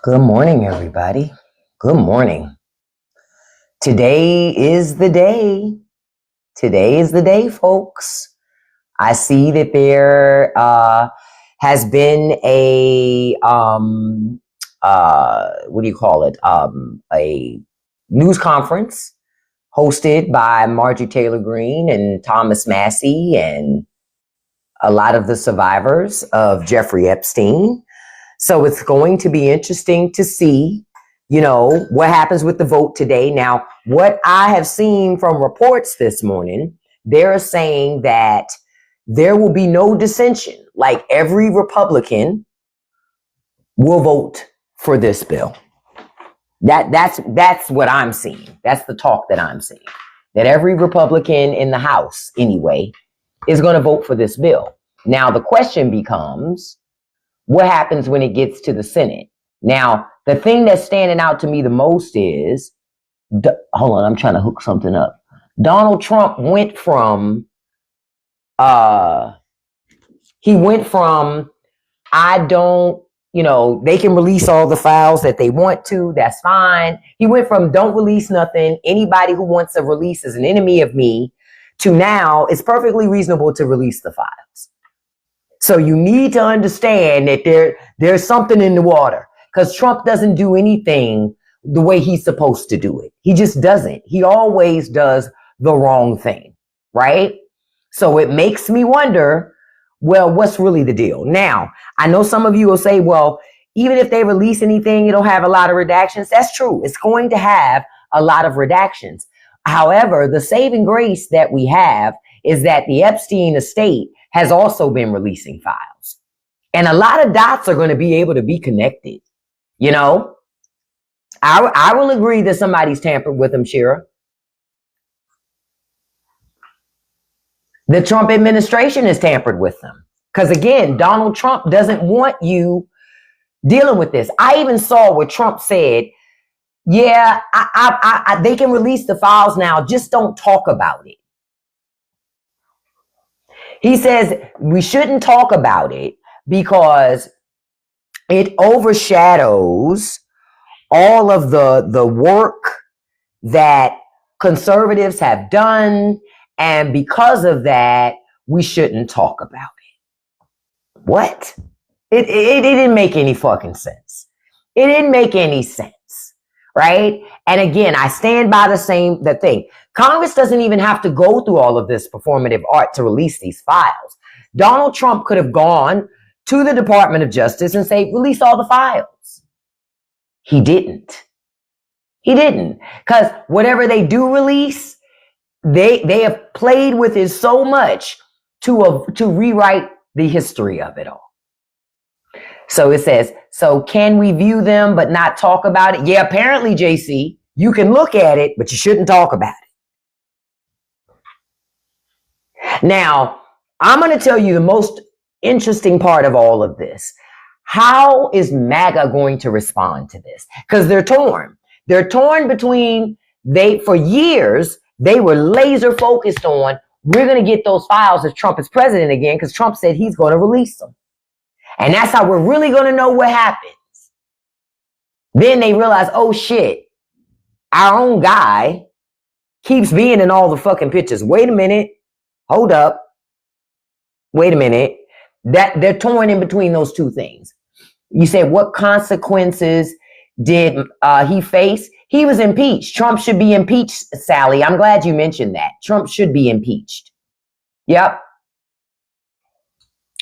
Good morning, everybody. Good morning. Today is the day. Today is the day, folks. I see that there has been a what do you call it? A news conference hosted by Marjorie Taylor Greene and Thomas Massey and a lot of the survivors of Jeffrey Epstein. So it's going to be interesting to see, what happens with the vote today. Now, what I have seen from reports this morning, they're saying that there will be no dissension. Like every Republican will vote for this bill. That's what I'm seeing. That's the talk that I'm seeing. That every Republican in the House, anyway, is going to vote for this bill. Now, the question becomes, what happens when it gets to the Senate? Now, the thing that's standing out to me the most is, hold on, I'm trying to hook something up. Donald Trump went from, I don't, they can release all the files that they want to, that's fine. He went from don't release nothing, anybody who wants a release is an enemy of me, to now it's perfectly reasonable to release the files. So you need to understand that there's something in the water, because Trump doesn't do anything the way he's supposed to do it. He just doesn't. He always does the wrong thing, right? So it makes me wonder, well, what's really the deal? Now, I know some of you will say, well, even if they release anything, it'll have a lot of redactions. That's true. It's going to have a lot of redactions. However, the saving grace that we have is that the Epstein estate has also been releasing files. And a lot of dots are going to be able to be connected. I will agree that somebody's tampered with them, Shira. The Trump administration has tampered with them. Because again, Donald Trump doesn't want you dealing with this. I even saw what Trump said. Yeah, they can release the files now. Just don't talk about it. He says we shouldn't talk about it because it overshadows all of the work that conservatives have done. And because of that, we shouldn't talk about it. What? It didn't make any fucking sense. It didn't make any sense. Right? And again, I stand by the thing. Congress doesn't even have to go through all of this performative art to release these files. Donald Trump could have gone to the Department of Justice and say, release all the files. He didn't. He didn't. Because whatever they do release, they have played with it so much to rewrite the history of it all. So it says, so can we view them but not talk about it? Yeah, apparently, JC, you can look at it, but you shouldn't talk about it. Now, I'm going to tell you the most interesting part of all of this. How is MAGA going to respond to this? Because they're torn. They're torn between, for years, they were laser focused on, we're going to get those files if Trump is president again, because Trump said he's going to release them. And that's how we're really going to know what happens. Then they realize, oh shit, our own guy keeps being in all the fucking pictures. Wait a minute. Hold up. Wait a minute. That they're torn in between those two things. You said, what consequences did he face? He was impeached. Trump should be impeached, Sally. I'm glad you mentioned that. Trump should be impeached. Yep.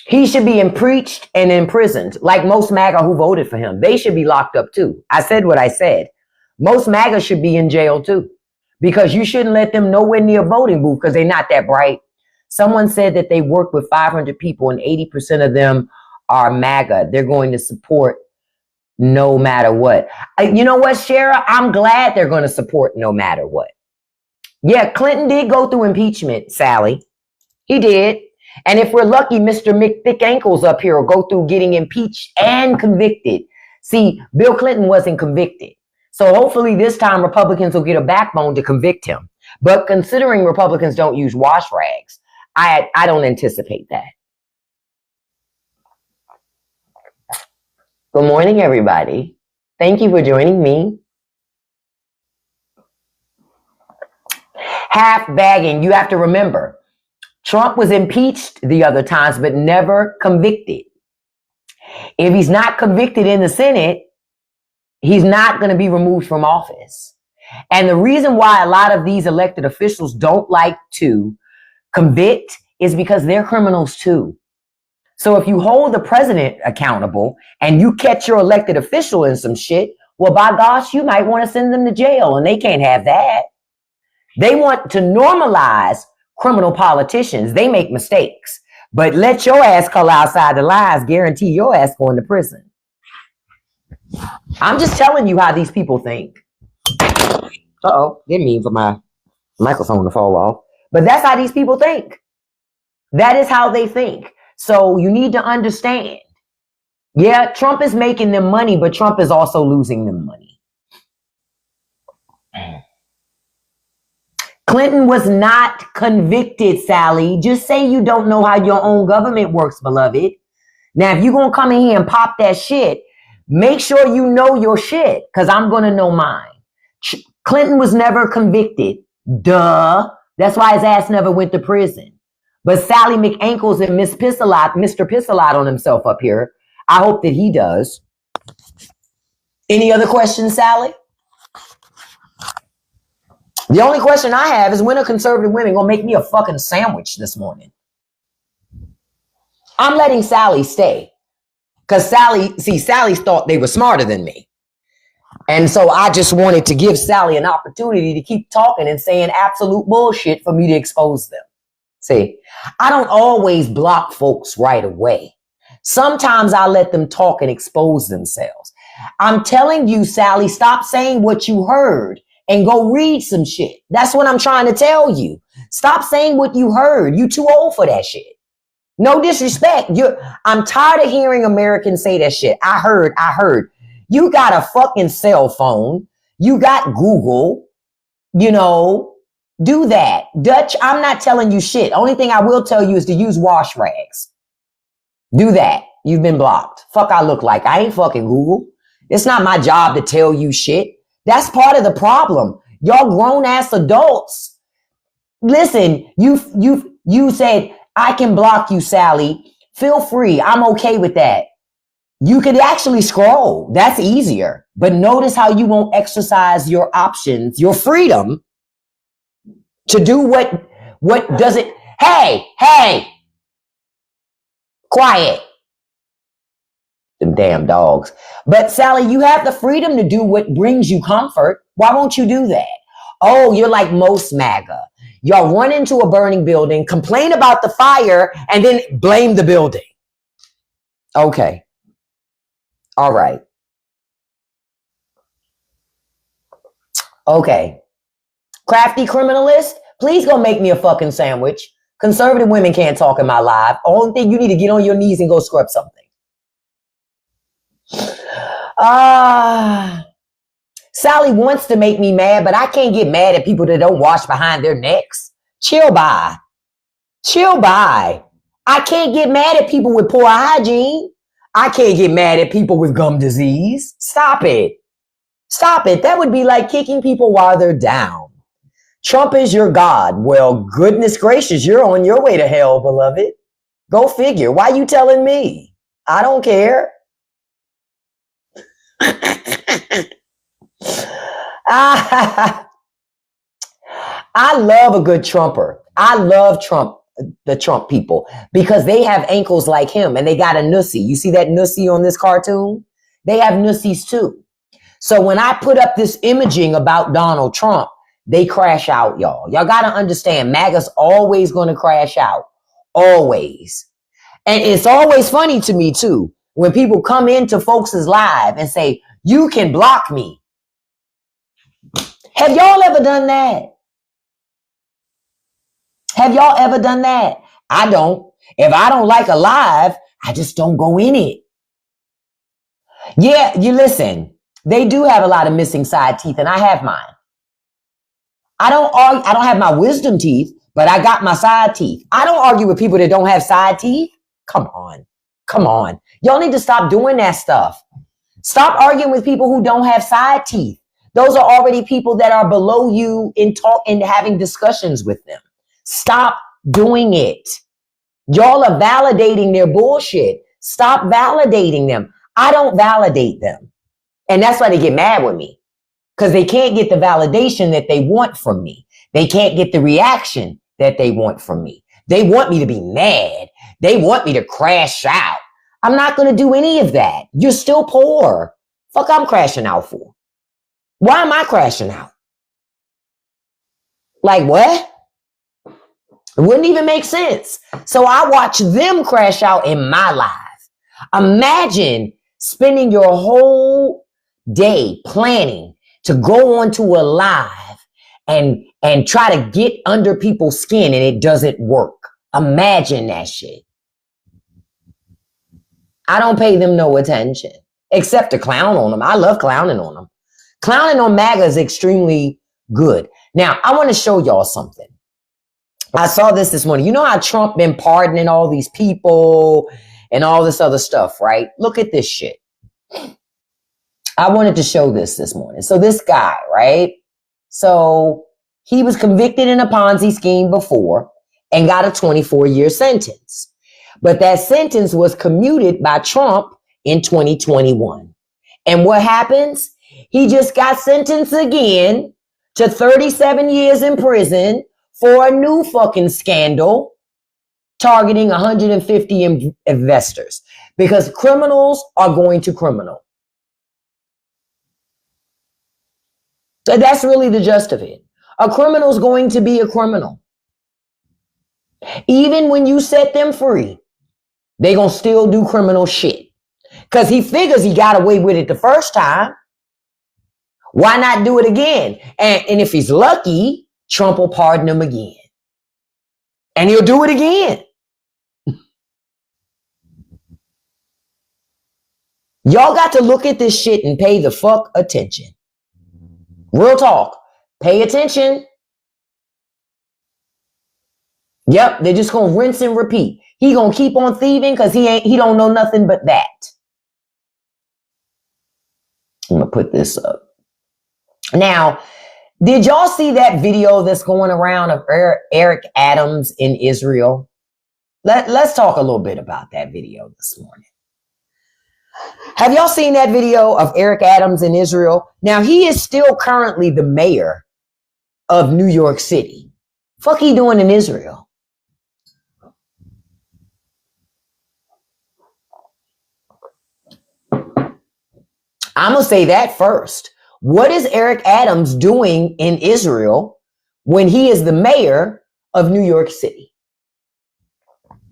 He should be impeached and imprisoned, like most MAGA who voted for him. They should be locked up too. I said what I said. Most MAGA should be in jail too, because you shouldn't let them nowhere near a voting booth because they're not that bright. Someone said that they work with 500 people and 80% of them are MAGA. They're going to support no matter what. You know what, Shara? I'm glad they're going to support no matter what. Yeah, Clinton did go through impeachment, Sally. He did. And if we're lucky, Mr. McThick Ankles up here will go through getting impeached and convicted. See, Bill Clinton wasn't convicted. So hopefully this time Republicans will get a backbone to convict him. But considering Republicans don't use wash rags, I don't anticipate that. Good morning, everybody. Thank you for joining me. Half bagging. You have to remember, Trump was impeached the other times, but never convicted. If he's not convicted in the Senate, he's not going to be removed from office. And the reason why a lot of these elected officials don't like to convict is because they're criminals too. So if you hold the president accountable and you catch your elected official in some shit, well, by gosh, you might want to send them to jail, and they can't have that. They want to normalize criminal politicians. They make mistakes, but let your ass call outside the lines, guarantee your ass going to prison. I'm just telling you how these people think. Uh-oh, didn't mean for my microphone to fall off. But that's how these people think. That is how they think. So you need to understand. Yeah, Trump is making them money, but Trump is also losing them money. Clinton was not convicted, Sally. Just say you don't know how your own government works, beloved. Now, if you're going to come in here and pop that shit, make sure you know your shit, because I'm going to know mine. Clinton was never convicted. Duh. That's why his ass never went to prison. But Sally McAnkles and Mr. Pissalot on himself up here, I hope that he does. Any other questions, Sally? The only question I have is, when are conservative women going to make me a fucking sandwich this morning? I'm letting Sally stay. Because Sally thought they were smarter than me. And so I just wanted to give Sally an opportunity to keep talking and saying absolute bullshit for me to expose them. See, I don't always block folks right away. Sometimes I let them talk and expose themselves. I'm telling you, Sally, stop saying what you heard and go read some shit. That's what I'm trying to tell you. Stop saying what you heard. You too old for that shit. No disrespect. I'm tired of hearing Americans say that shit. I heard. You got a fucking cell phone. You got Google. Do that. Dutch, I'm not telling you shit. Only thing I will tell you is to use wash rags. Do that. You've been blocked. Fuck I look like. I ain't fucking Google. It's not my job to tell you shit. That's part of the problem. Y'all grown ass adults. Listen, you said, I can block you, Sally. Feel free. I'm okay with that. You could actually scroll. That's easier. But notice how you won't exercise your options, your freedom to do what doesn't. Hey, quiet. Them damn dogs. But Sally, you have the freedom to do what brings you comfort. Why won't you do that? Oh, you're like most MAGA. Y'all run into a burning building, complain about the fire, and then blame the building. Okay. All right. Okay. Crafty criminalist, please go make me a fucking sandwich. Conservative women can't talk in my live. Only thing, you need to get on your knees and go scrub something. Sally wants to make me mad, but I can't get mad at people that don't wash behind their necks. Chill by. I can't get mad at people with poor hygiene. I can't get mad at people with gum disease. Stop it. That would be like kicking people while they're down. Trump is your God. Well, goodness gracious, you're on your way to hell, beloved. Go figure. Why you telling me? I don't care. I love a good Trumper. I love the Trump people, because they have ankles like him and they got a nussy. You see that nussy on this cartoon? They have nussies too. So when I put up this imaging about Donald Trump, they crash out, y'all. Y'all got to understand, MAGA's always going to crash out. Always. And it's always funny to me too, when people come into folks' live and say, you can block me. Have y'all ever done that? Have y'all ever done that? I don't. If I don't like a live, I just don't go in it. Yeah, you listen. They do have a lot of missing side teeth, and I have mine. I don't have my wisdom teeth, but I got my side teeth. I don't argue with people that don't have side teeth. Come on. Y'all need to stop doing that stuff. Stop arguing with people who don't have side teeth. Those are already people that are below you in talk and having discussions with them. Stop doing it. Y'all are validating their bullshit. Stop validating them. I don't validate them. And that's why they get mad with me. Because they can't get the validation that they want from me. They can't get the reaction that they want from me. They want me to be mad. They want me to crash out. I'm not going to do any of that. You're still poor. Fuck, I'm crashing out for. Why am I crashing out? Like what? It wouldn't even make sense. So I watch them crash out in my life. Imagine spending your whole day planning to go onto a live and try to get under people's skin and it doesn't work. Imagine that shit. I don't pay them no attention except to clown on them. I love clowning on them. Clowning on MAGA is extremely good. Now, I want to show y'all something. I saw this morning. You know how Trump been pardoning all these people and all this other stuff, right? Look at this shit. I wanted to show this morning. So this guy, right? So he was convicted in a Ponzi scheme before and got a 24-year sentence. But that sentence was commuted by Trump in 2021. And what happens? He just got sentenced again to 37 years in prison for a new fucking scandal targeting 150 investors because criminals are going to criminal. So that's really the gist of it. A criminal is going to be a criminal. Even when you set them free, they gonna still do criminal shit. Because he figures he got away with it the first time. Why not do it again? And if he's lucky, Trump will pardon him again. And he'll do it again. Y'all got to look at this shit and pay the fuck attention. Real talk. Pay attention. Yep, they're just gonna rinse and repeat. He gonna keep on thieving because he don't know nothing but that. I'm gonna put this up. Now, did y'all see that video that's going around of Eric Adams in Israel? Let's talk a little bit about that video this morning. Have y'all seen that video of Eric Adams in Israel? Now, he is still currently the mayor of New York City. Fuck he doing in Israel? I'm going to say that first. What is Eric Adams doing in Israel when he is the mayor of New York City?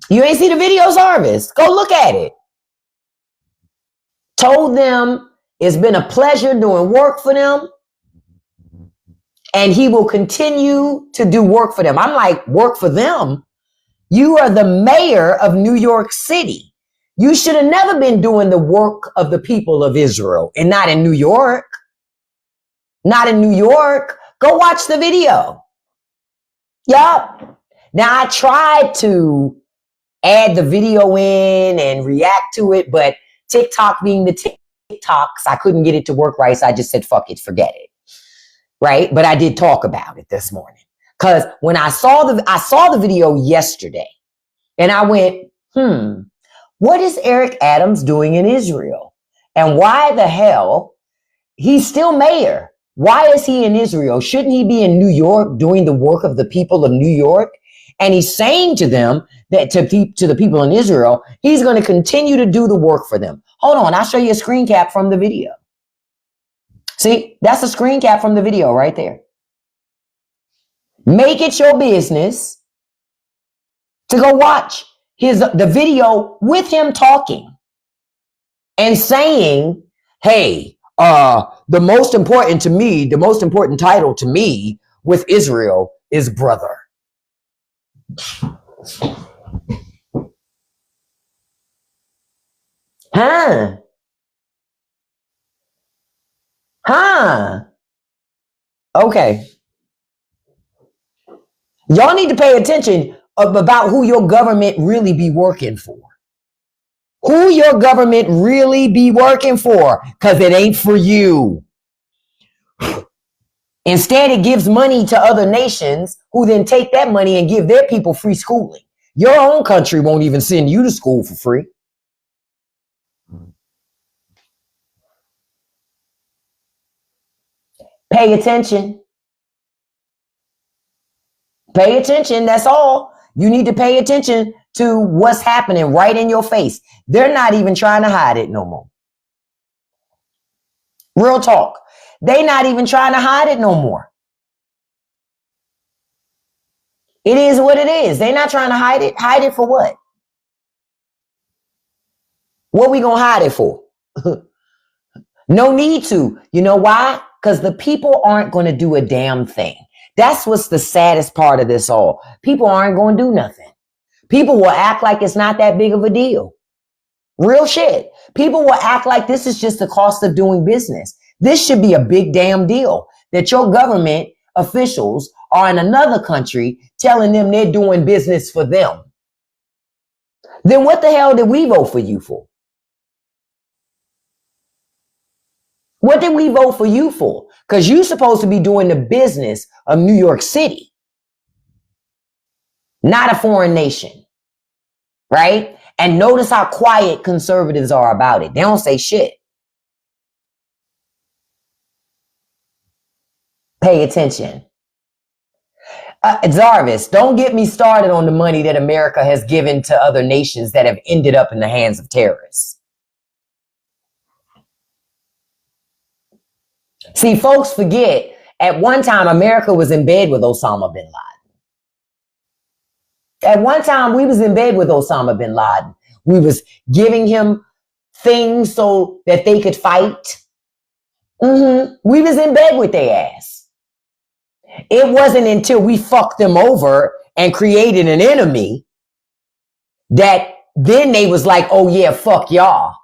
You ain't see the videos, Jarvis? Go look at it. Told them it's been a pleasure doing work for them. And he will continue to do work for them. I'm like, work for them? You are the mayor of New York City. You should have never been doing the work of the people of Israel and not in New York. Not in New York. Go watch the video. Yup. Now, I tried to add the video in and react to it, but TikTok being the TikToks, I couldn't get it to work right, so I just said, fuck it, forget it. Right? But I did talk about it this morning. Because when I saw the video yesterday, and I went, what is Eric Adams doing in Israel? And why the hell? He's still mayor. Why is he in Israel? Shouldn't he be in New York doing the work of the people of New York? And he's saying to them, that to the people in Israel, he's going to continue to do the work for them. Hold on, I'll show you a screen cap from the video. See, that's a screen cap from the video right there. Make it your business to go watch the video with him talking and saying, hey, the most important title to me with Israel is brother. Okay. Y'all need to pay attention about who your government really be working for. Who your government really be working for? Because it ain't for you. Instead, it gives money to other nations who then take that money and give their people free schooling. Your own country won't even send you to school for free. Pay attention. Pay attention. That's all. You need to pay attention to what's happening right in your face. They're not even trying to hide it no more. Real talk. They're not even trying to hide it no more. It is what it is. They're not trying to hide it. Hide it for what? What we gonna hide it for? No need to. You know why? Because the people aren't going to do a damn thing. That's what's the saddest part of this all. People aren't going to do nothing. People will act like it's not that big of a deal. Real shit. People will act like this is just the cost of doing business. This should be a big damn deal that your government officials are in another country telling them they're doing business for them. Then what the hell did we vote for you for? What did we vote for you for? Because you're supposed to be doing the business of New York City, not a foreign nation, right? And notice how quiet conservatives are about it. They don't say shit. Pay attention. Jarvis, don't get me started on the money that America has given to other nations that have ended up in the hands of terrorists. See, folks forget, at one time, America was in bed with Osama bin Laden. At one time, we was in bed with Osama bin Laden. We was giving him things so that they could fight. We was in bed with their ass. It wasn't until we fucked them over and created an enemy that then they was like, oh yeah, fuck y'all.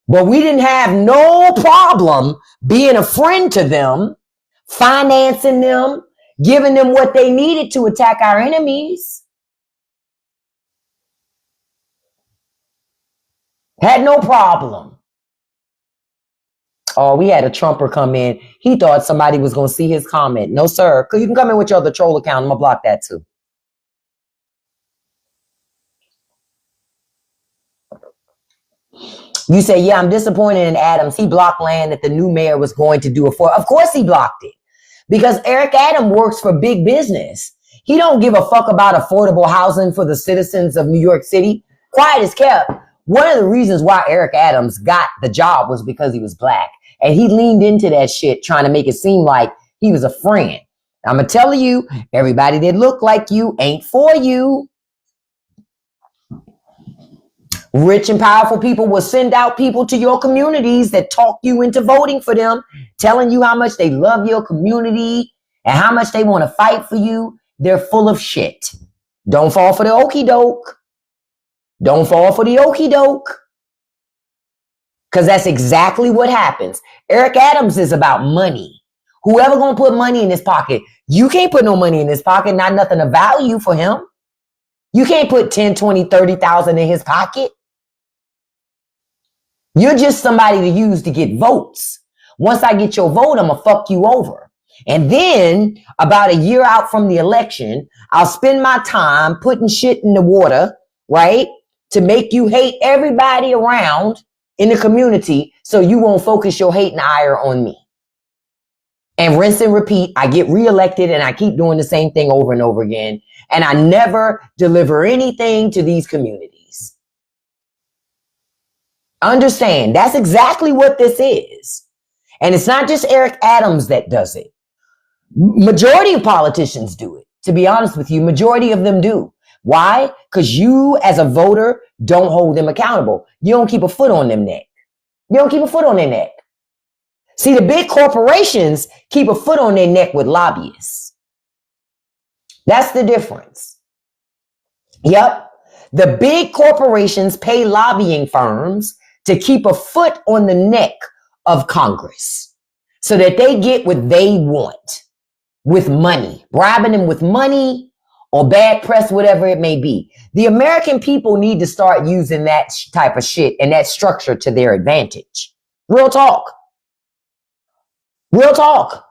But we didn't have no problem being a friend to them, financing them, giving them what they needed to attack our enemies. Had no problem. Oh, we had a Trumper come in. He thought somebody was going to see his comment. No, sir. You can come in with your other troll account. I'm going to block that too. You say, yeah, I'm disappointed in Adams. He blocked land that the new mayor was going to do it for. Of course he blocked it. Because Eric Adams works for big business. He don't give a fuck about affordable housing for the citizens of New York City. Quiet as kept. One of the reasons why Eric Adams got the job was because he was black. And he leaned into that shit trying to make it seem like he was a friend. I'm going to tell you, everybody that look like you ain't for you. Rich and powerful people will send out people to your communities that talk you into voting for them, telling you how much they love your community and how much they want to fight for you. They're full of shit. Don't fall for the okie doke. Don't fall for the okie doke. Because that's exactly what happens. Eric Adams is about money. Whoever gonna put money in his pocket, you can't put no money in his pocket, not nothing of value for him. You can't put 10, 20, 30,000 in his pocket. You're just somebody to use to get votes. Once I get your vote, I'm going to fuck you over. And then about a year out from the election, I'll spend my time putting shit in the water, right? To make you hate everybody around in the community so you won't focus your hate and ire on me. And rinse and repeat. I get reelected and I keep doing the same thing over and over again. And I never deliver anything to these communities. Understand, that's exactly what this is. And it's not just Eric Adams that does it. Majority of politicians do it. To be honest with you, majority of them do. Why? Because you as a voter don't hold them accountable. You don't keep a foot on them neck. You don't keep a foot on their neck. See, the big corporations keep a foot on their neck with lobbyists. That's the difference. Yep. The big corporations pay lobbying firms to keep a foot on the neck of Congress so that they get what they want with money, bribing them with money or bad press, whatever it may be. The American people need to start using that type of shit and that structure to their advantage. Real talk. Real talk.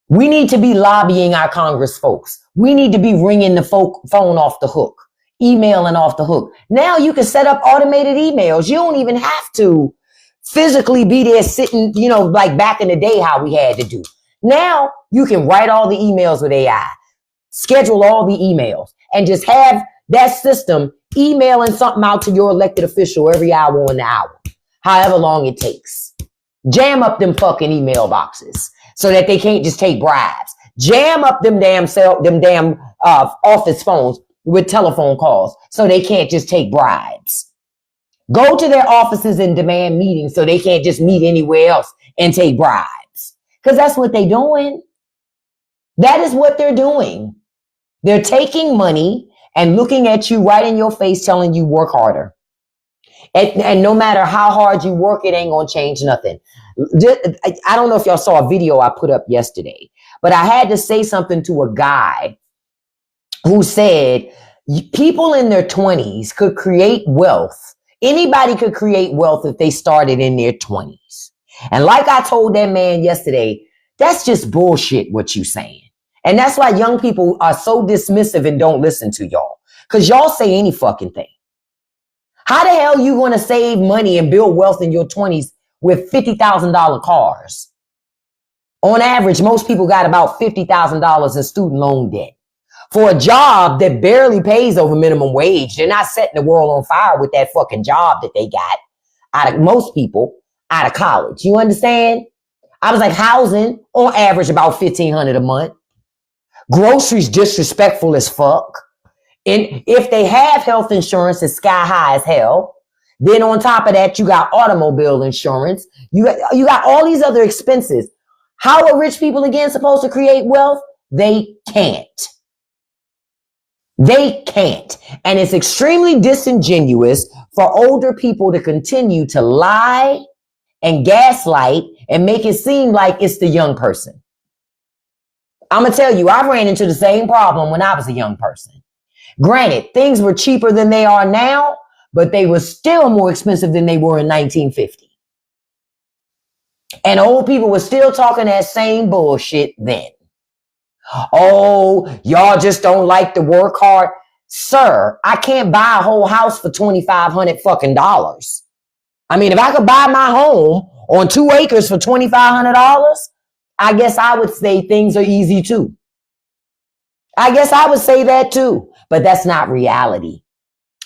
We need to be lobbying our Congress folks. We need to be ringing the phone off the hook, emailing off the hook. Now you can set up automated emails. You don't even have to physically be there sitting, like back in the day how we had to do. Now you can write all the emails with AI, schedule all the emails, and just have that system emailing something out to your elected official every hour on the hour, however long it takes. Jam up them fucking email boxes so that they can't just take bribes. Jam up them damn office phones with telephone calls so they can't just take bribes. Go to their offices and demand meetings so they can't just meet anywhere else and take bribes. Because that's what they're doing. That is what they're doing. They're taking money and looking at you right in your face telling you work harder. And no matter how hard you work, it ain't going to change nothing. I don't know if y'all saw a video I put up yesterday, but I had to say something to a guy who said people in their 20s could create wealth. Anybody could create wealth if they started in their 20s. And like I told that man yesterday, that's just bullshit what you saying. And that's why young people are so dismissive and don't listen to y'all. Because y'all say any fucking thing. How the hell you going to save money and build wealth in your 20s with $50,000 cars? On average, most people got about $50,000 in student loan debt. For a job that barely pays over minimum wage, they're not setting the world on fire with that fucking job that they got out of most people out of college. You understand? I was like, housing on average about $1,500 a month. Groceries disrespectful as fuck. And if they have health insurance, it's sky high as hell. Then on top of that, you got automobile insurance. You got all these other expenses. How are rich people again supposed to create wealth? They can't. They can't. And it's extremely disingenuous for older people to continue to lie and gaslight and make it seem like it's the young person. I'm going to tell you, I ran into the same problem when I was a young person. Granted, things were cheaper than they are now, but they were still more expensive than they were in 1950. And old people were still talking that same bullshit then. Oh, y'all just don't like to work hard. Sir, I can't buy a whole house for $2,500 fucking dollars. I mean, if I could buy my home on 2 acres for $2,500, I guess I would say things are easy too. I guess I would say that too, but that's not reality.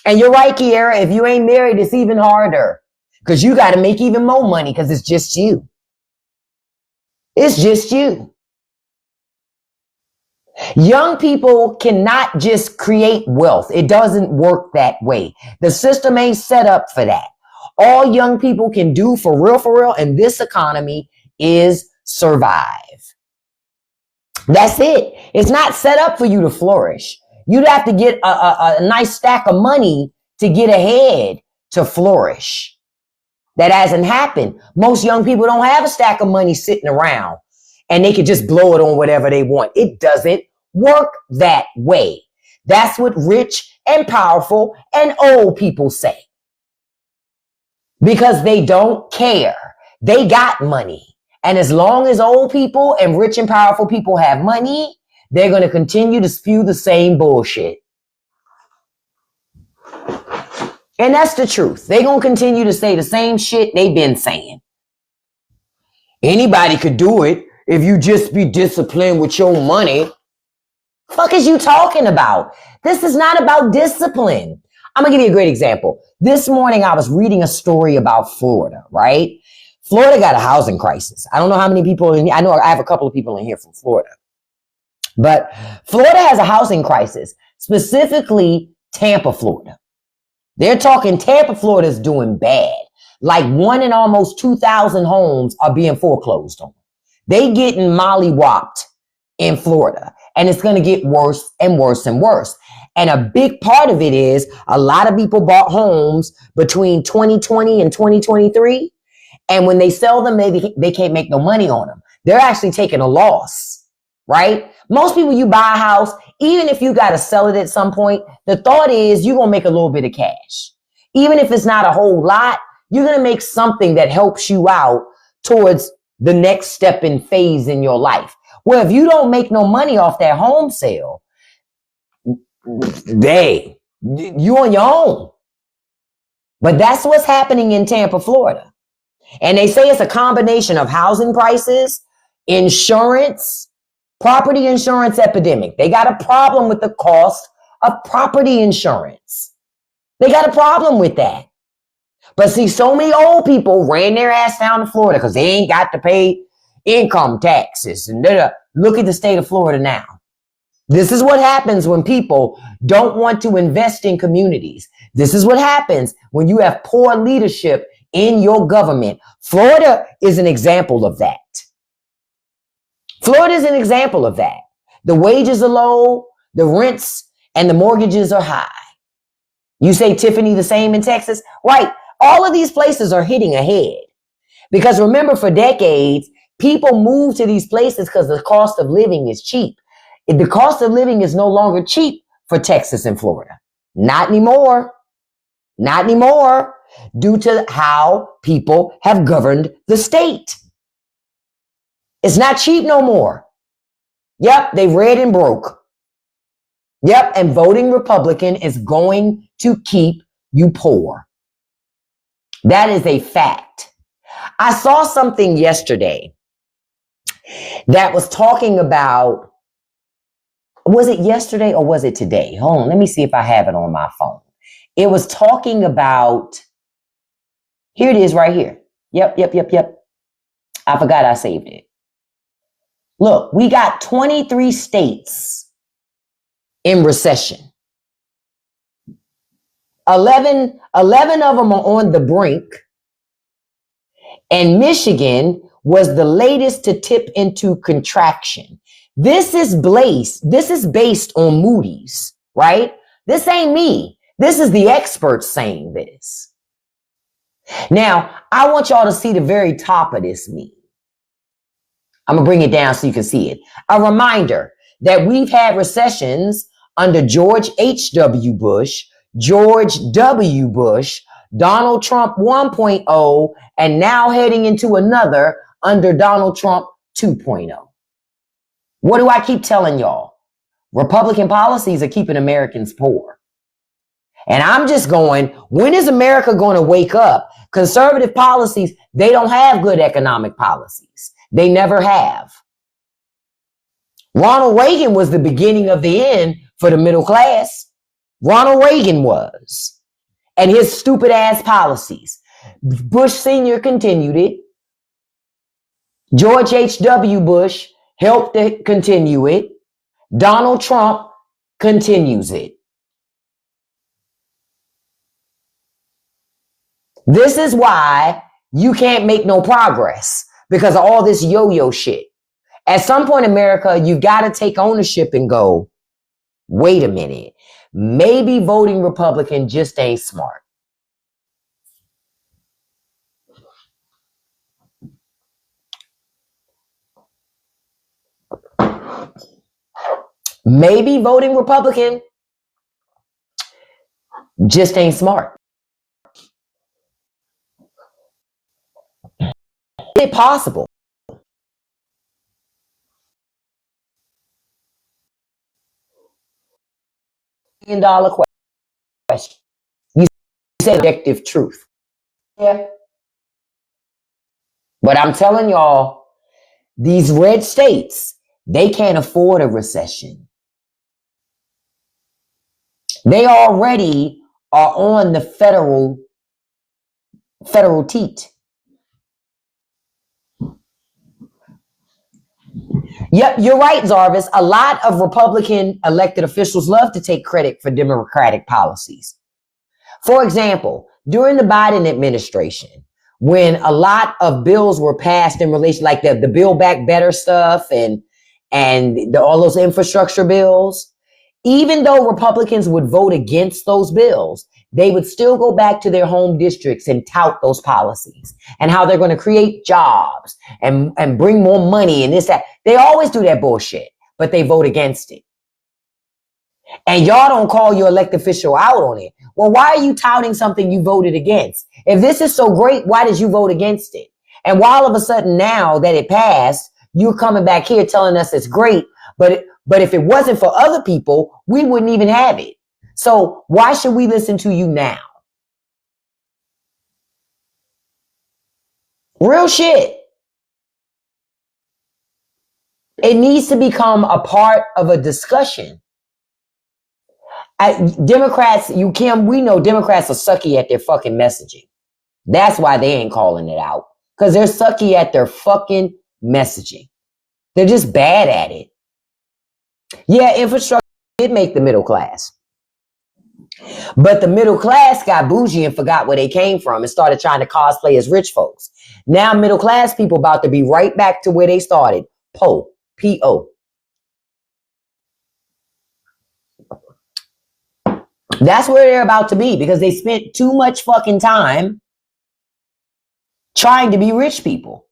And you're right, Kiera, if you ain't married, it's even harder because you got to make even more money because it's just you. It's just you. Young people cannot just create wealth. It doesn't work that way. The system ain't set up for that. All young people can do for real, in this economy is survive. That's it. It's not set up for you to flourish. You'd have to get a nice stack of money to get ahead to flourish. That hasn't happened. Most young people don't have a stack of money sitting around and they could just blow it on whatever they want. It doesn't work that way. That's what rich and powerful and old people say. Because they don't care. They got money. And as long as old people and rich and powerful people have money, they're going to continue to spew the same bullshit. And that's the truth. They're going to continue to say the same shit they've been saying. Anybody could do it if you just be disciplined with your money. Fuck is you talking about? This is not about discipline. I'm going to give you a great example. This morning I was reading a story about Florida, right? Florida got a housing crisis. I don't know how many people I know I have a couple of people in here from Florida. But Florida has a housing crisis, specifically Tampa, Florida. They're talking Tampa, Florida is doing bad. Like 1 in almost 2,000 homes are being foreclosed on. They getting mollywopped in Florida. And it's going to get worse and worse and worse. And a big part of it is a lot of people bought homes between 2020 and 2023. And when they sell them, they can't make no money on them. They're actually taking a loss, right? Most people, you buy a house, even if you got to sell it at some point, the thought is you're going to make a little bit of cash. Even if it's not a whole lot, you're going to make something that helps you out towards the next step and phase in your life. Well, if you don't make no money off that home sale, you on your own. But that's what's happening in Tampa, Florida. And they say it's a combination of housing prices, insurance, property insurance epidemic. They got a problem with the cost of property insurance. They got a problem with that. But see, so many old people ran their ass down to Florida because they ain't got to pay income taxes. And look at the state of Florida now. This is what happens when people don't want to invest in communities. This is what happens when you have poor leadership in your government. Florida is an example of that. Florida is an example of that. The wages are low, the rents and the mortgages are high. You say, Tiffany, the same in Texas? Right. All of these places are hitting ahead. Because remember, for decades, people moved to these places because the cost of living is cheap. The cost of living is no longer cheap for Texas and Florida. Not anymore. Not anymore. Due to how people have governed the state. It's not cheap no more. Yep, they red and broke. Yep, and voting Republican is going to keep you poor. That is a fact. I saw something yesterday that was talking about, was it yesterday or was it today? Hold on, let me see if I have it on my phone. It was talking about, here it is right here. Yep. I forgot I saved it. Look, we got 23 states in recession. 11 of them are on the brink. And Michigan was the latest to tip into contraction. This is based on Moody's, right? This ain't me. This is the experts saying this. Now, I want y'all to see the very top of this meme. I'm going to bring it down so you can see it. A reminder that we've had recessions under George H.W. Bush, George W. Bush, Donald Trump 1.0, and now heading into another under Donald Trump 2.0. What do I keep telling y'all? Republican policies are keeping Americans poor. And I'm just going, when is America going to wake up? Conservative policies, they don't have good economic policies. They never have. Ronald Reagan was the beginning of the end for the middle class. Ronald Reagan was. And his stupid ass policies. Bush Sr. continued it. George H.W. Bush helped continue it. Donald Trump continues it. This is why you can't make no progress, because of all this yo-yo shit. At some point, America, you got to take ownership and go, wait a minute, maybe voting Republican just ain't smart. Maybe voting Republican just ain't smart. Is it possible? $1 million question. You said objective truth. Yeah. But I'm telling y'all, these red states, they can't afford a recession. They already are on the federal teat. Yep, you're right, Zarvis. A lot of Republican elected officials love to take credit for Democratic policies. For example, during the Biden administration, when a lot of bills were passed in relation, like the Build Back Better stuff and all those infrastructure bills, even though Republicans would vote against those bills, they would still go back to their home districts and tout those policies and how they're going to create jobs and bring more money and this, that. They always do that bullshit, but they vote against it. And y'all don't call your elected official out on it. Well, why are you touting something you voted against? If this is so great, why did you vote against it? And why all of a sudden now that it passed, you're coming back here telling us it's great, but if it wasn't for other people, we wouldn't even have it. So why should we listen to you now? Real shit. It needs to become a part of a discussion. Democrats, we know Democrats are sucky at their fucking messaging. That's why they ain't calling it out. Because they're sucky at their fucking messaging. They're just bad at it. Yeah, infrastructure did make the middle class. But the middle class got bougie and forgot where they came from and started trying to cosplay as rich folks. Now middle class people about to be right back to where they started. P-O. That's where they're about to be because they spent too much fucking time trying to be rich people.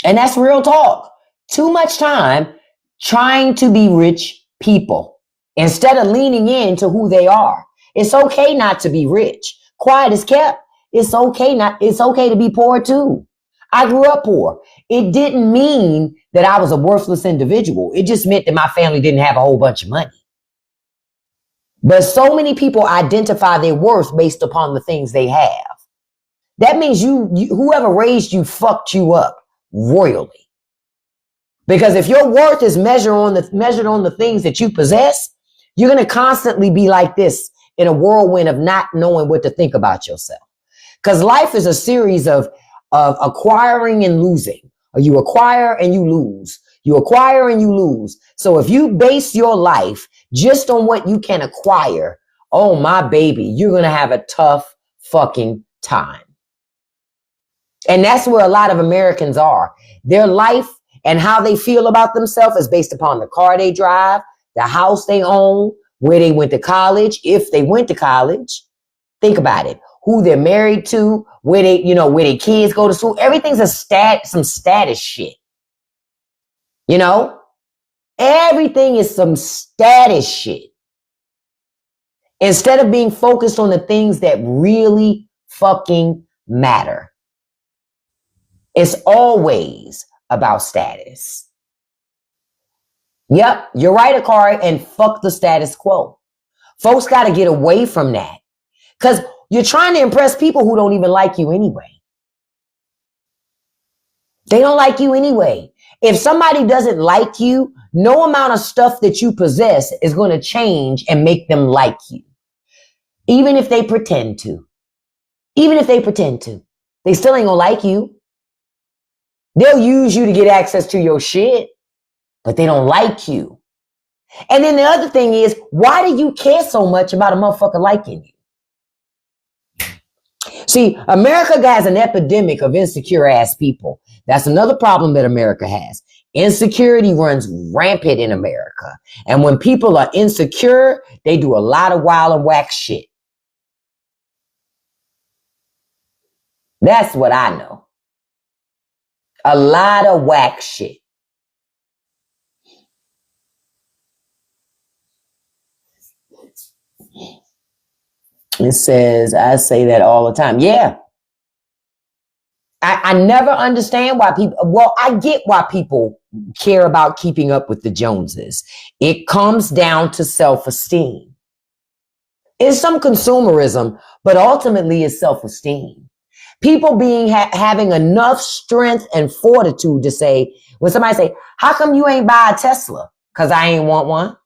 And that's real talk. Too much time trying to be rich people instead of leaning into who they are. It's okay not to be rich. Quiet is kept. It's okay to be poor too. I grew up poor. It didn't mean that I was a worthless individual. It just meant that my family didn't have a whole bunch of money. But so many people identify their worth based upon the things they have. That means whoever raised you fucked you up royally. Because if your worth is measured on the things that you possess, you're going to constantly be like this in a whirlwind of not knowing what to think about yourself. Because life is a series of acquiring and losing. Or you acquire and you lose. You acquire and you lose. So if you base your life just on what you can acquire, oh my baby, you're going to have a tough fucking time. And that's where a lot of Americans are. Their life and how they feel about themselves is based upon the car they drive, the house they own, where they went to college, if they went to college. Think about it. Who they're married to, where their kids go to school. Everything's some status shit. Everything is some status shit. Instead of being focused on the things that really fucking matter. It's always about status. Yep, you're right, Akari, and fuck the status quo. Folks got to get away from that. Because you're trying to impress people who don't even like you anyway. They don't like you anyway. If somebody doesn't like you, no amount of stuff that you possess is going to change and make them like you. Even if they pretend to. They still ain't going to like you. They'll use you to get access to your shit, but they don't like you. And then the other thing is, why do you care so much about a motherfucker liking you? See, America has an epidemic of insecure ass people. That's another problem that America has. Insecurity runs rampant in America. And when people are insecure, they do a lot of wild and whack shit. That's what I know. A lot of whack shit. It says, I say that all the time. Yeah. I never understand why I get why people care about keeping up with the Joneses. It comes down to self-esteem. It's some consumerism, but ultimately it's self-esteem. People having enough strength and fortitude to say, when somebody say, how come you ain't buy a Tesla? Because I ain't want one.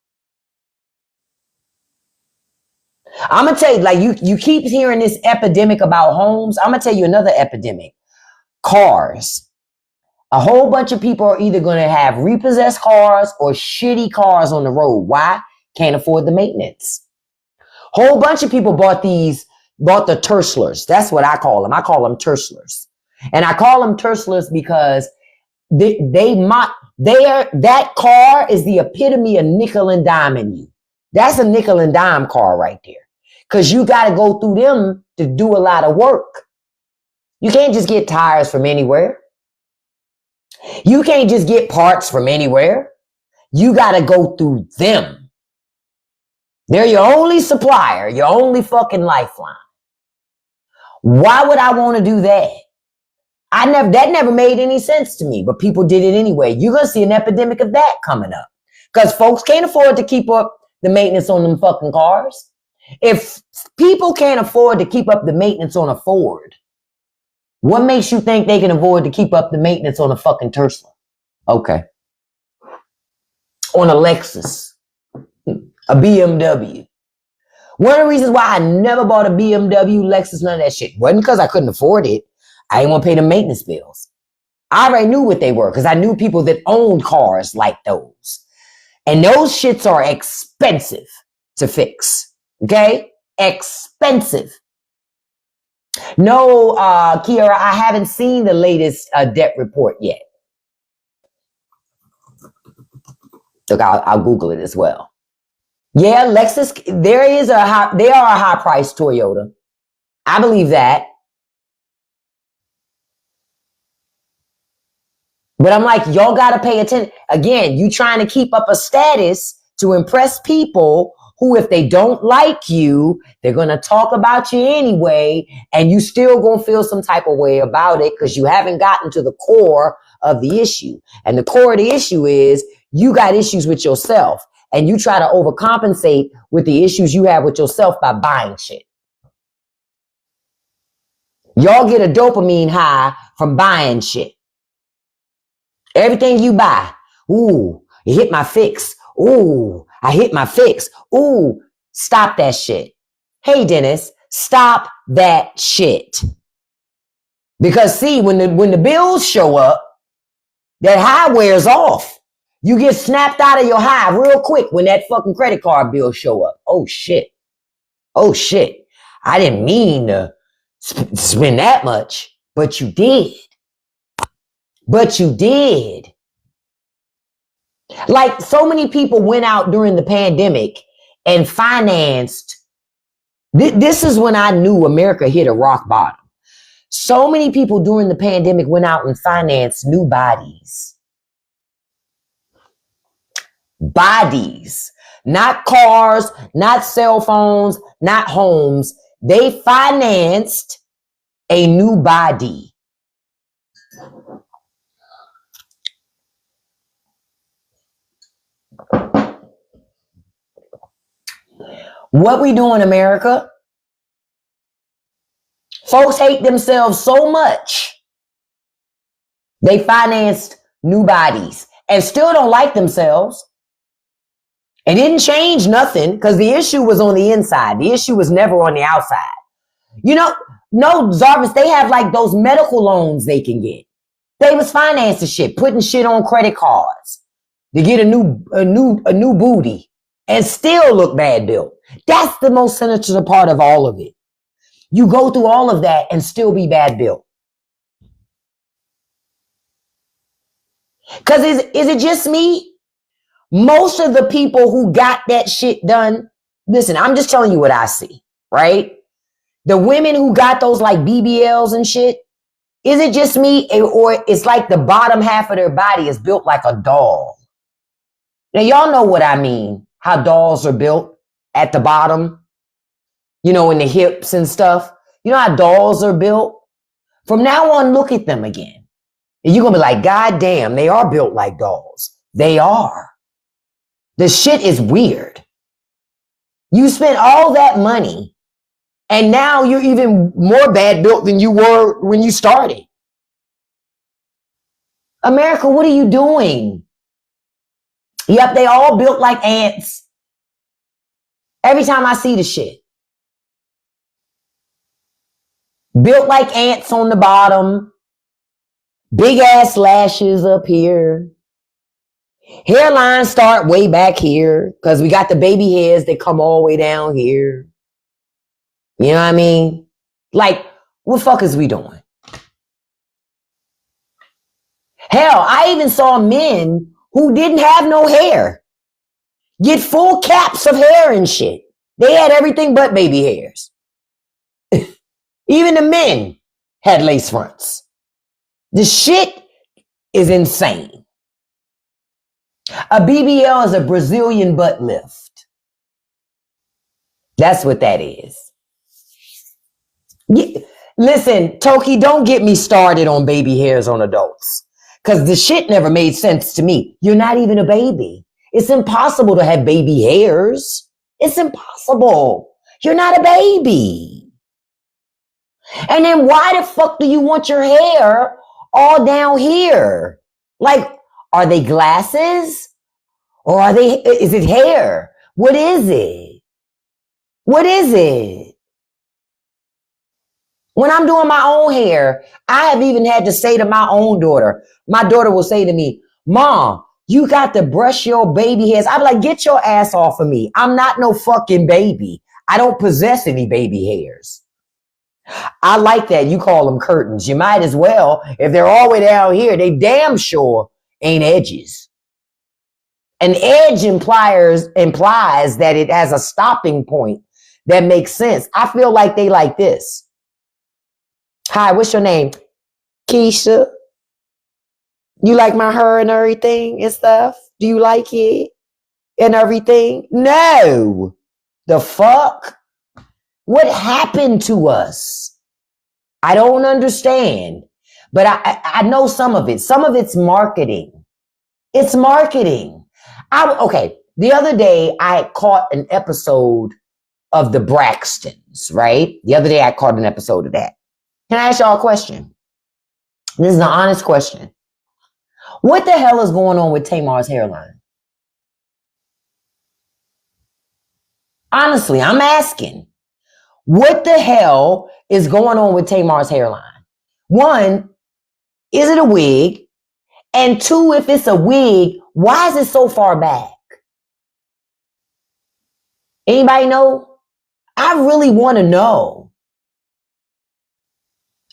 I'm going to tell you, you keep hearing this epidemic about homes. I'm going to tell you another epidemic. Cars. A whole bunch of people are either going to have repossessed cars or shitty cars on the road. Why? Can't afford the maintenance. Whole bunch of people bought the Terslers. That's what I call them. I call them Terslers. And I call them Terslers because that car is the epitome of nickel and dime in you. That's a nickel and dime car right there. Because you got to go through them to do a lot of work. You can't just get tires from anywhere. You can't just get parts from anywhere. You got to go through them. They're your only supplier, your only fucking lifeline. Why would I want to do that? That never made any sense to me, but people did it anyway. You're going to see an epidemic of that coming up because folks can't afford to keep up the maintenance on them fucking cars. If people can't afford to keep up the maintenance on a Ford, what makes you think they can afford to keep up the maintenance on a fucking Tesla? Okay. On a Lexus, a BMW. One of the reasons why I never bought a BMW, Lexus, none of that shit wasn't because I couldn't afford it. I didn't want to pay the maintenance bills. I already knew what they were because I knew people that owned cars like those. And those shits are expensive to fix. Okay? Expensive. No, Kiara, I haven't seen the latest debt report yet. Look, I'll Google it as well. Yeah, Lexus, they are a high price Toyota. I believe that. But I'm like, y'all got to pay attention. Again, you trying to keep up a status to impress people who, if they don't like you, they're going to talk about you anyway. And you still going to feel some type of way about it because you haven't gotten to the core of the issue. And the core of the issue is you got issues with yourself and you try to overcompensate with the issues you have with yourself by buying shit. Y'all get a dopamine high from buying shit. Everything you buy, ooh, it hit my fix. Ooh, I hit my fix. Ooh, stop that shit. Hey, Dennis, stop that shit. Because see, when the bills show up, that high wears off. You get snapped out of your high real quick when that fucking credit card bill show up. Oh shit. Oh shit. I didn't mean to spend that much, but you did. But you did. Like so many people went out during the pandemic and financed. This is when I knew America hit a rock bottom. So many people during the pandemic went out and financed new bodies. Bodies. Not cars, not cell phones, not homes. They financed a new body. What we do in America? Folks hate themselves so much. They financed new bodies and still don't like themselves. It didn't change nothing because the issue was on the inside. The issue was never on the outside. You know, no, Zarvis, they have like those medical loans they can get. They was financing shit, putting shit on credit cards to get a new booty and still look bad built. That's the most sinister part of all of it. You go through all of that and still be bad built. Because is it just me? Most of the people who got that shit done, listen, I'm just telling you what I see, right? The women who got those like BBLs and shit, is it just me or it's like the bottom half of their body is built like a doll? Now, y'all know what I mean, how dolls are built at the bottom, you know, in the hips and stuff. You know how dolls are built? From now on, look at them again. And you're going to be like, God damn, they are built like dolls. They are. The shit is weird. You spent all that money and now you're even more bad built than you were when you started. America, what are you doing? Yep, they all built like ants. Every time I see the shit. Built like ants on the bottom. Big ass lashes up here. Hairlines start way back here because we got the baby hairs that come all the way down here. You know what I mean? Like, what the fuck is we doing? Hell, I even saw men who didn't have no hair get full caps of hair and shit. They had everything but baby hairs. Even the men had lace fronts. The shit is insane. A BBL is a Brazilian butt lift. That's what that is. Yeah. Listen, Toki, don't get me started on baby hairs on adults. Because the shit never made sense to me. You're not even a baby. It's impossible to have baby hairs. It's impossible. You're not a baby. And then why the fuck do you want your hair all down here? Like, are they glasses? Or is it hair? What is it? What is it? When I'm doing my own hair, I have even had to say to my own daughter, my daughter will say to me, Mom, you got to brush your baby hairs. I'm like, get your ass off of me. I'm not no fucking baby. I don't possess any baby hairs. I like that. You call them curtains. You might as well. If they're all the way down here, they damn sure ain't edges. An edge implies that it has a stopping point that makes sense. I feel like they like this. Hi, what's your name? Keisha. You like my hair and everything and stuff? Do you like it and everything? No. The fuck? What happened to us? I don't understand. But I know some of it. Some of it's marketing. It's marketing. Okay, the other day I caught an episode of the Braxtons, right? The other day I caught an episode of that. Can I ask y'all a question? This is an honest question. What the hell is going on with Tamar's hairline? Honestly, I'm asking. What the hell is going on with Tamar's hairline? One, is it a wig? And two, if it's a wig, why is it so far back? Anybody know? I really want to know.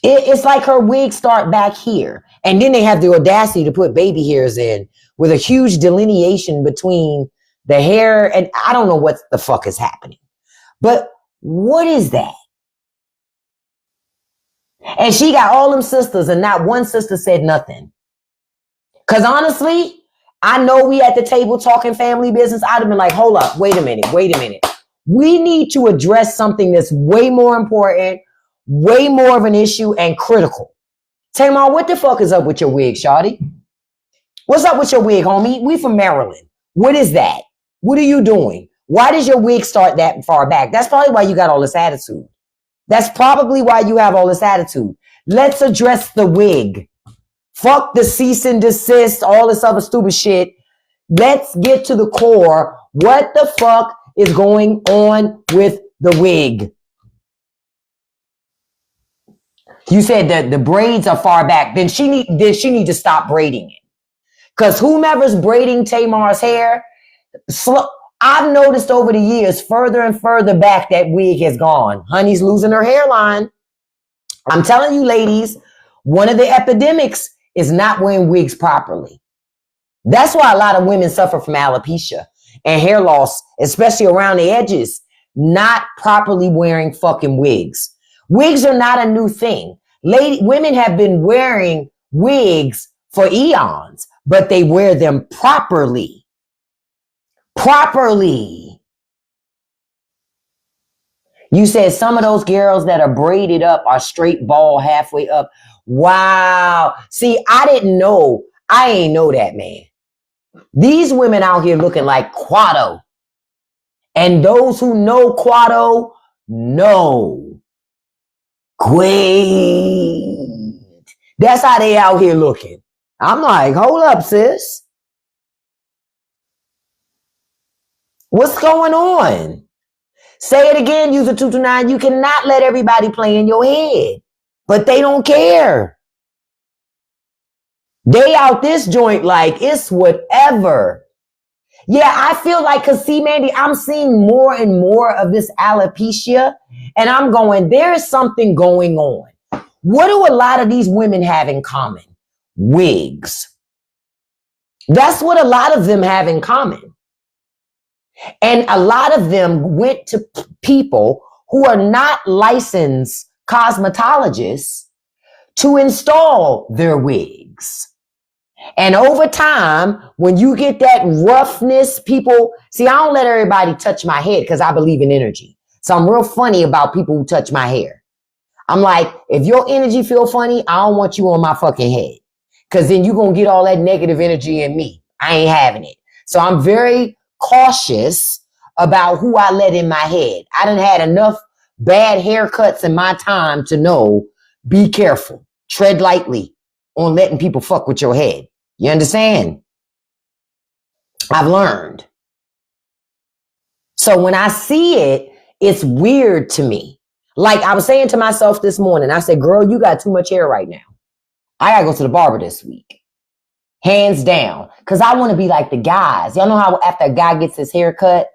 It's like her wigs start back here. And then they have the audacity to put baby hairs in with a huge delineation between the hair. And I don't know what the fuck is happening. But what is that? And she got all them sisters and not one sister said nothing. Because honestly, I know we at the table talking family business. I'd have been like, hold up, wait a minute. We need to address something that's way more important, way more of an issue and critical. Tamar, what the fuck is up with your wig, shawty? What's up with your wig, homie? We from Maryland. What is that? What are you doing? Why does your wig start that far back? That's probably why you got all this attitude. That's probably why you have all this attitude. Let's address the wig. Fuck the cease and desist, all this other stupid shit. Let's get to the core. What the fuck is going on with the wig? You said that the braids are far back. Then she need to stop braiding it. Because whomever's braiding Tamar's hair, I've noticed over the years, further and further back that wig has gone. Honey's losing her hairline. I'm telling you, ladies, one of the epidemics is not wearing wigs properly. That's why a lot of women suffer from alopecia and hair loss, especially around the edges, not properly wearing fucking wigs. Wigs are not a new thing. Women have been wearing wigs for eons, but they wear them properly. Properly. You said some of those girls that are braided up are straight bald halfway up. Wow. See, I didn't know. I ain't know that, man. These women out here looking like Quado. And those who know Quado know. Great. That's how they out here looking. I'm like, hold up, sis. What's going on? Say it again, user 229. You cannot let everybody play in your head. But they don't care. They out this joint like it's whatever. Yeah, I feel like, because see, Mandy, I'm seeing more and more of this alopecia. And I'm going, there is something going on. What do a lot of these women have in common? Wigs. That's what a lot of them have in common. And a lot of them went to people who are not licensed cosmetologists to install their wigs. And over time, when you get that roughness, people see, I don't let everybody touch my head because I believe in energy. So I'm real funny about people who touch my hair. I'm like, if your energy feel funny, I don't want you on my fucking head. Cause then you're going to get all that negative energy in me. I ain't having it. So I'm very cautious about who I let in my head. I done had enough bad haircuts in my time to know, be careful. Tread lightly on letting people fuck with your head. You understand? I've learned. So when I see it, it's weird to me. Like I was saying to myself this morning, I said, girl, you got too much hair right now. I gotta go to the barber this week. Hands down. Cause I want to be like the guys. Y'all know how after a guy gets his hair cut,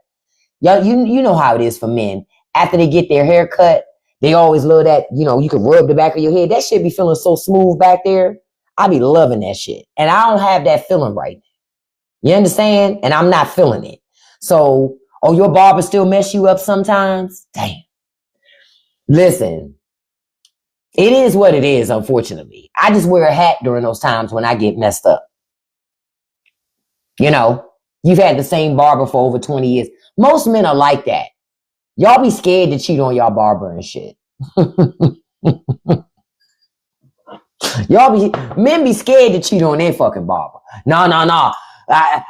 y'all, you know how it is for men. After they get their hair cut, they always love that, you can rub the back of your head. That shit be feeling so smooth back there. I be loving that shit. And I don't have that feeling right now. You understand? And I'm not feeling it. So, your barber still mess you up sometimes? Damn. Listen, it is what it is, unfortunately. I just wear a hat during those times when I get messed up. You've had the same barber for over 20 years. Most men are like that. Y'all be scared to cheat on y'all barber and shit. Men be scared to cheat on their fucking barber. No. I'm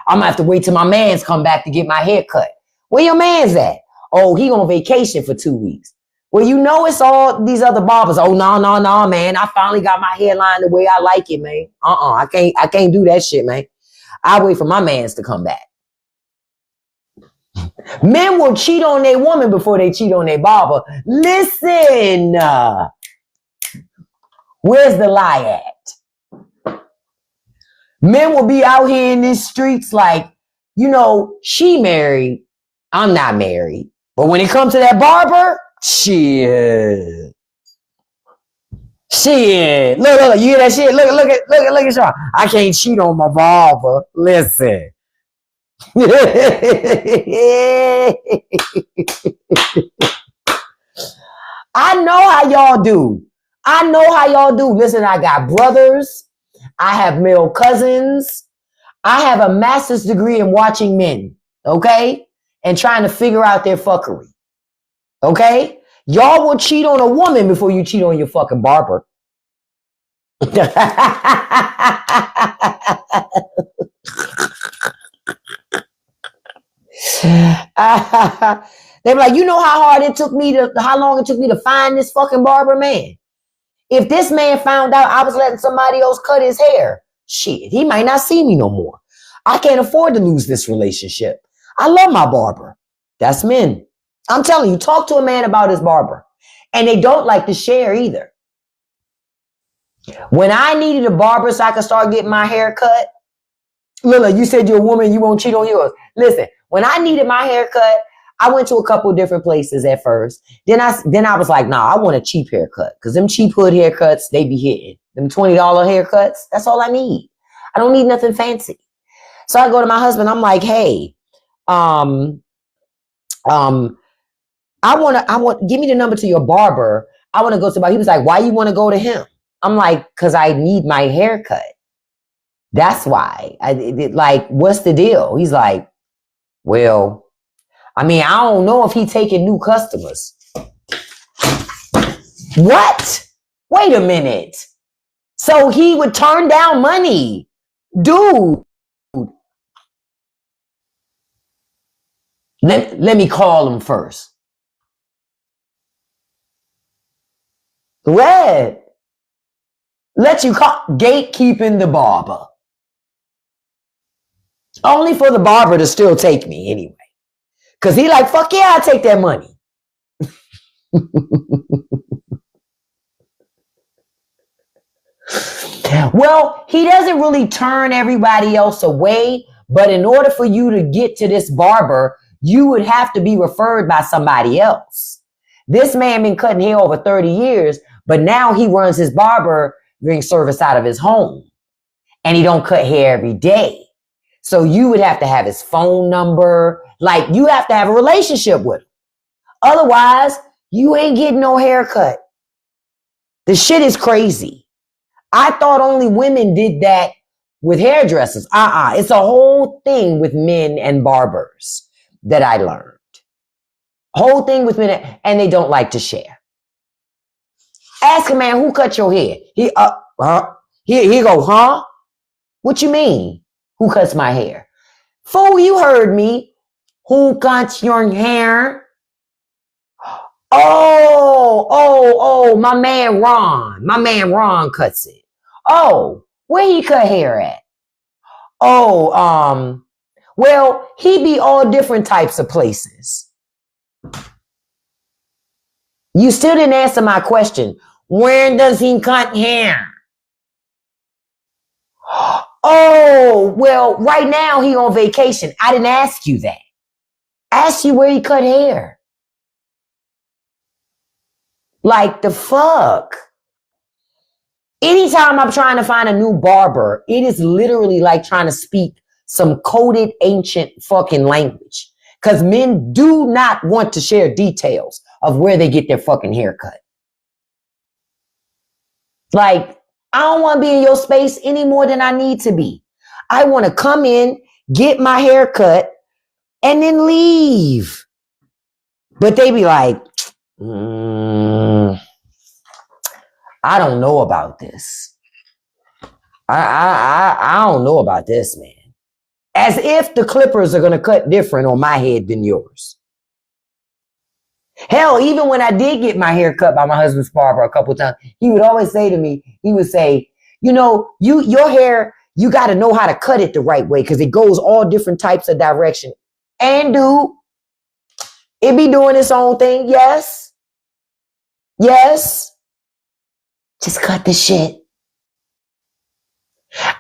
gonna have to wait till my man's come back to get my hair cut. Where your man's at? Oh, he on vacation for 2 weeks. Well, it's all these other barbers. Oh, no, man. I finally got my hairline the way I like it, man. I can't do that shit, man. I wait for my mans to come back. Men will cheat on their woman before they cheat on their barber. Listen, where's the lie at? Men will be out here in these streets like, she married. I'm not married. But when it comes to that barber, shit. Look, you hear that shit? Look at y'all. I can't cheat on my barber. Listen. I know how y'all do. Listen, I got brothers. I have male cousins. I have a master's degree in watching men. Okay? And trying to figure out their fuckery. Okay? Y'all will cheat on a woman before you cheat on your fucking barber. They be like, how long it took me to find this fucking barber, man? If this man found out I was letting somebody else cut his hair, shit, he might not see me no more. I can't afford to lose this relationship. I love my barber. That's men. I'm telling you, talk to a man about his barber. And they don't like to share either. When I needed a barber so I could start getting my hair cut, Lila, you said you're a woman, you won't cheat on yours. Listen, when I needed my hair cut, I went to a couple different places at first. Then I was like, nah, I want a cheap haircut. Because them cheap hood haircuts, they be hitting. Them $20 haircuts, that's all I need. I don't need nothing fancy. So I go to my husband, I'm like, hey, I want, give me the number to your barber. I want to go to he was like, why you want to go to him? I'm like, cause I need my haircut. That's why. What's the deal? He's like, well, I don't know if he's taking new customers. What? Wait a minute. So he would turn down money. Dude. Let me call him first. What? Let you call gatekeeping the barber. Only for the barber to still take me anyway. Because he like, fuck yeah, I'll take that money. Well, he doesn't really turn everybody else away. But in order for you to get to this barber, you would have to be referred by somebody else. This man been cutting hair over 30 years, but now he runs his barbering service out of his home. And he don't cut hair every day. So you would have to have his phone number. Like, you have to have a relationship with him. Otherwise, you ain't getting no haircut. The shit is crazy. I thought only women did that with hairdressers. It's a whole thing with men and barbers that I learned. Whole thing with men, and they don't like to share. Ask a man, who cut your hair? He go, huh? What you mean? Who cuts my hair? Fool, you heard me. Who cuts your hair? Oh, my man Ron. My man Ron cuts it. Oh, where he cut hair at? Oh, well, he be all different types of places. You still didn't answer my question. Where does he cut hair? Oh, well, right now he on vacation. I didn't ask you that. I asked you where he cut hair. Like the fuck? Anytime I'm trying to find a new barber, it is literally like trying to speak some coded ancient fucking language. Because men do not want to share details of where they get their fucking haircut. Like, I don't want to be in your space any more than I need to be. I want to come in, get my hair cut, and then leave. But they be like, I don't know about this. I don't know about this, man. As if the clippers are going to cut different on my head than yours. Hell, even when I did get my hair cut by my husband's barber a couple times, he would always say to me, he would say, you know, your hair, you got to know how to cut it the right way because it goes all different types of direction. And dude, it be doing its own thing. Yes. Yes. Just cut the shit.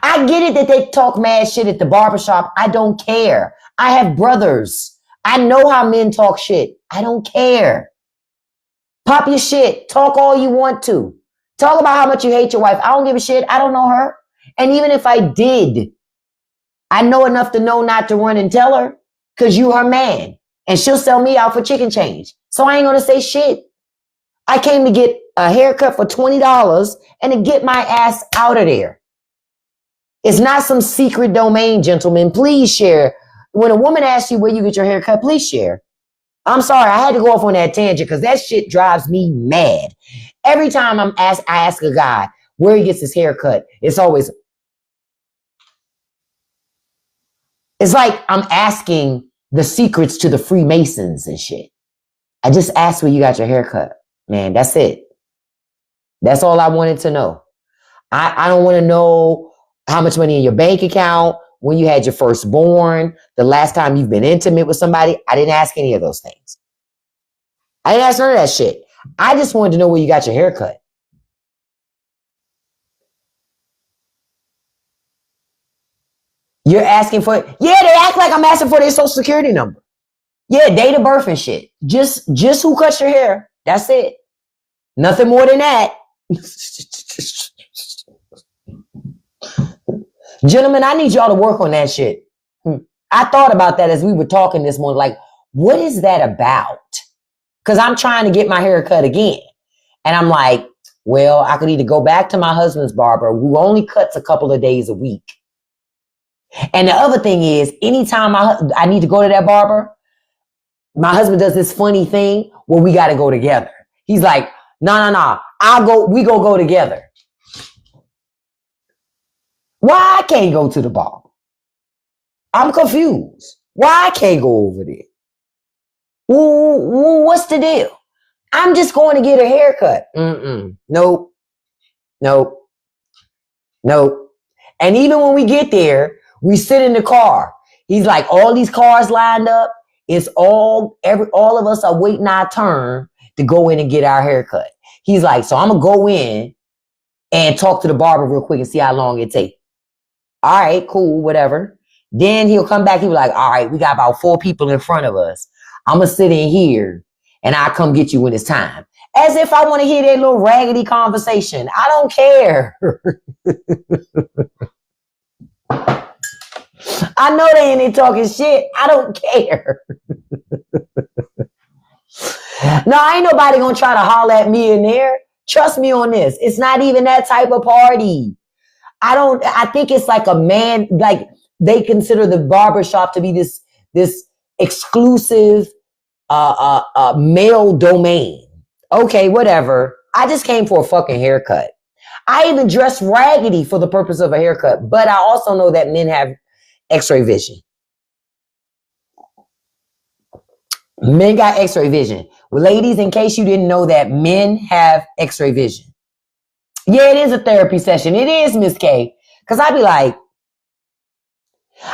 I get it that they talk mad shit at the barbershop. I don't care. I have brothers. I know how men talk shit. I don't care. Pop your shit. Talk all you want to. Talk about how much you hate your wife. I don't give a shit. I don't know her. And even if I did, I know enough to know not to run and tell her because you her man. And she'll sell me out for chicken change. So I ain't going to say shit. I came to get a haircut for $20 and to get my ass out of there. It's not some secret domain, gentlemen. Please share. When a woman asks you where you get your hair cut, please share. I'm sorry, I had to go off on that tangent because that shit drives me mad. Every time I ask a guy where he gets his hair cut, it's always, it's like I'm asking the secrets to the Freemasons and shit. I just asked where you got your hair cut. Man, that's it. That's all I wanted to know. I don't want to know how much money in your bank account, when you had your firstborn, the last time you've been intimate with somebody. I didn't ask any of those things. I didn't ask none of that shit. I just wanted to know where you got your hair cut. You're asking for it. Yeah, they act like I'm asking for their social security number. Yeah, date of birth and shit. Just who cuts your hair. That's it. Nothing more than that. Gentlemen, I need y'all to work on that shit. I thought about that as we were talking this morning. Like, what is that about? Because I'm trying to get my hair cut again. And I'm like, well, I could either go back to my husband's barber who only cuts a couple of days a week. And the other thing is, anytime I need to go to that barber, my husband does this funny thing where we got to go together. He's like, no. We go together. Why I can't go to the barber? I'm confused. Why I can't go over there? What's the deal? I'm just going to get a haircut. Nope. And even when we get there, we sit in the car. He's like, all these cars lined up. It's all of us are waiting our turn to go in and get our haircut. He's like, so I'm going to go in and talk to the barber real quick and see how long it takes. All right, cool, whatever. Then he'll come back. He'll be like, all right, we got about 4 people in front of us. I'm going to sit in here and I'll come get you when it's time. As if I want to hear that little raggedy conversation. I don't care. I know they ain't there talking shit. I don't care. No, ain't nobody going to try to holler at me in there. Trust me on this. It's not even that type of party. I think it's like a man, like they consider the barbershop to be this exclusive male domain. Okay, whatever. I just came for a fucking haircut. I even dress raggedy for the purpose of a haircut, but I also know that men have x-ray vision. Men got x-ray vision. Well, ladies, in case you didn't know that, men have x-ray vision. Yeah, it is a therapy session. It is, Miss K. Because I be like,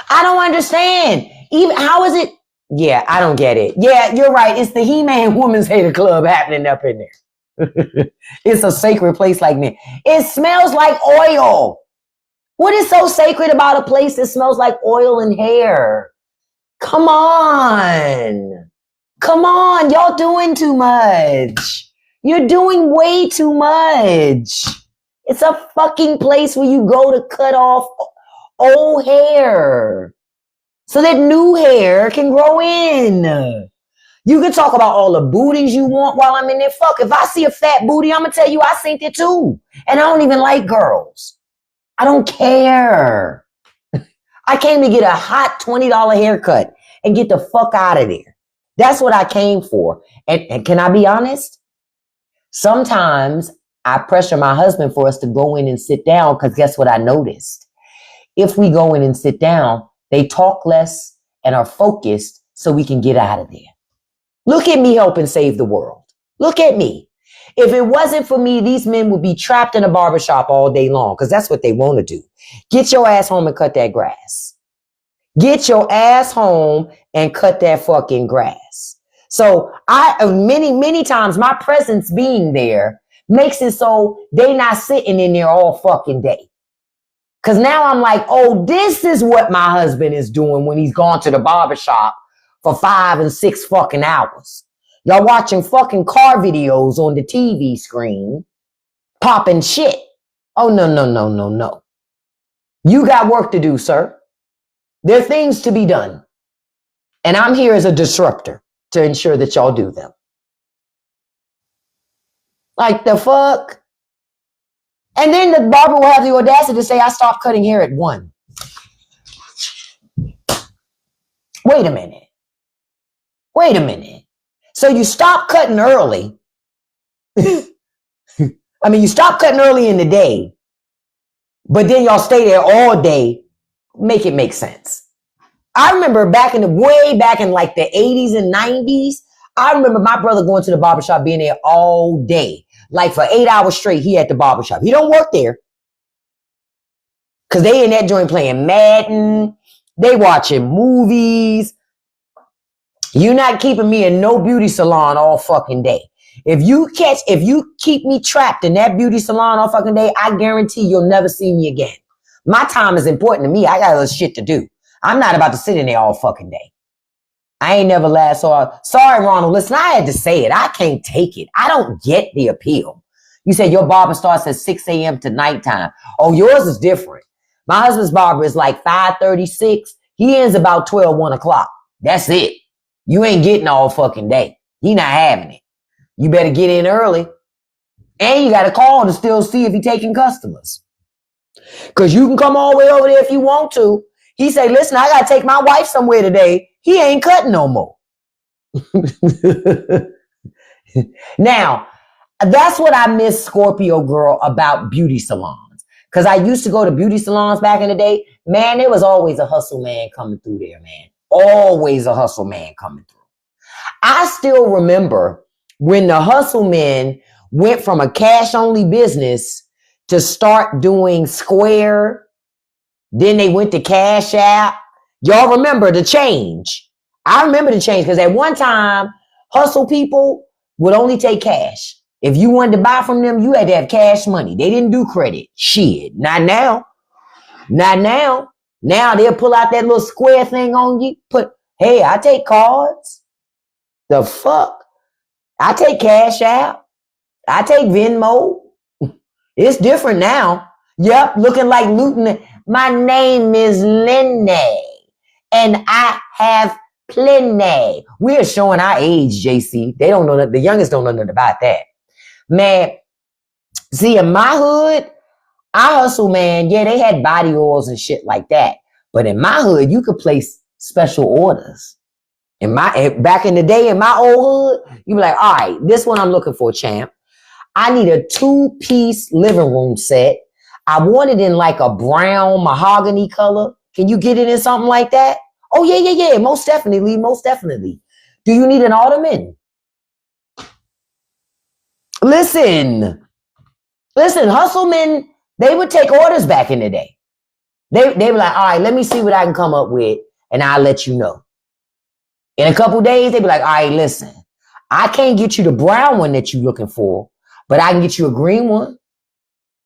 I don't understand. Even how is it? Yeah, I don't get it. Yeah, you're right. It's the He-Man Woman's Hater Club happening up in there. It's a sacred place like me. It smells like oil. What is so sacred about a place that smells like oil and hair? Come on. Come on. Y'all doing too much. You're doing way too much. It's a fucking place where you go to cut off old hair so that new hair can grow in. You can talk about all the booties you want while I'm in there. Fuck, if I see a fat booty, I'm going to tell you I seen it too. And I don't even like girls. I don't care. I came to get a hot $20 haircut and get the fuck out of there. That's what I came for. And can I be honest? Sometimes I pressure my husband for us to go in and sit down because guess what I noticed? If we go in and sit down, they talk less and are focused so we can get out of there. Look at me helping save the world. Look at me. If it wasn't for me, these men would be trapped in a barbershop all day long because that's what they want to do. Get your ass home and cut that grass. Get your ass home and cut that fucking grass. So many times my presence being there makes it so they not sitting in there all fucking day. Cause now I'm like, oh, this is what my husband is doing when he's gone to the barbershop for 5 and 6 fucking hours. Y'all watching fucking car videos on the TV screen, popping shit. Oh, no. You got work to do, sir. There are things to be done. And I'm here as a disruptor to ensure that y'all do them. Like the fuck? And then the barber will have the audacity to say, I stopped cutting hair at 1. Wait a minute. So you stop cutting early. I mean, you stop cutting early in the day, but then y'all stay there all day. Make it make sense. I remember way back in like the 80s and 90s, I remember my brother going to the barbershop, being there all day. Like for 8 hours straight, he at the barbershop. He don't work there. Because they in that joint playing Madden. They watching movies. You're not keeping me in no beauty salon all fucking day. If you keep me trapped in that beauty salon all fucking day, I guarantee you'll never see me again. My time is important to me. I got other shit to do. I'm not about to sit in there all fucking day. I ain't never laughed so hard. Sorry, Ronald. Listen, I had to say it. I can't take it. I don't get the appeal. You said your barber starts at 6 a.m. to nighttime. Oh, yours is different. My husband's barber is like 5:36. He ends about 12, 1 o'clock. That's it. You ain't getting all fucking day. He not having it. You better get in early. And you got to call to still see if he taking customers. Because you can come all the way over there if you want to. He say, listen, I got to take my wife somewhere today. He ain't cutting no more. Now, that's what I miss, Scorpio girl, about beauty salons. Because I used to go to beauty salons back in the day. Man, there was always a hustle man coming through there, man. Always a hustle man coming through. I still remember when the hustle men went from a cash-only business to start doing Square. Then they went to Cash App. Y'all remember the change. I remember the change because at one time, hustle people would only take cash. If you wanted to buy from them, you had to have cash money. They didn't do credit. Shit. Not now. Not now. Now they'll pull out that little Square thing on you. Hey, I take cards. The fuck? I take Cash App. I take Venmo. It's different now. Yep, looking like Luton. My name is Lenny, and I have plenty. We are showing our age, JC. They don't know that. The youngest don't know nothing about that. Man, see, in my hood, I hustle, man. Yeah, they had body oils and shit like that. But in my hood, you could place special orders. Back in the day, in my old hood, you be like, all right, this one I'm looking for, champ. I need a 2-piece living room set. I want it in like a brown mahogany color. Can you get it in something like that? Oh, yeah. Most definitely. Do you need an ottoman? Listen, hustlemen, they would take orders back in the day. They were like, all right, let me see what I can come up with, and I'll let you know. In a couple days, they'd be like, all right, listen, I can't get you the brown one that you're looking for, but I can get you a green one.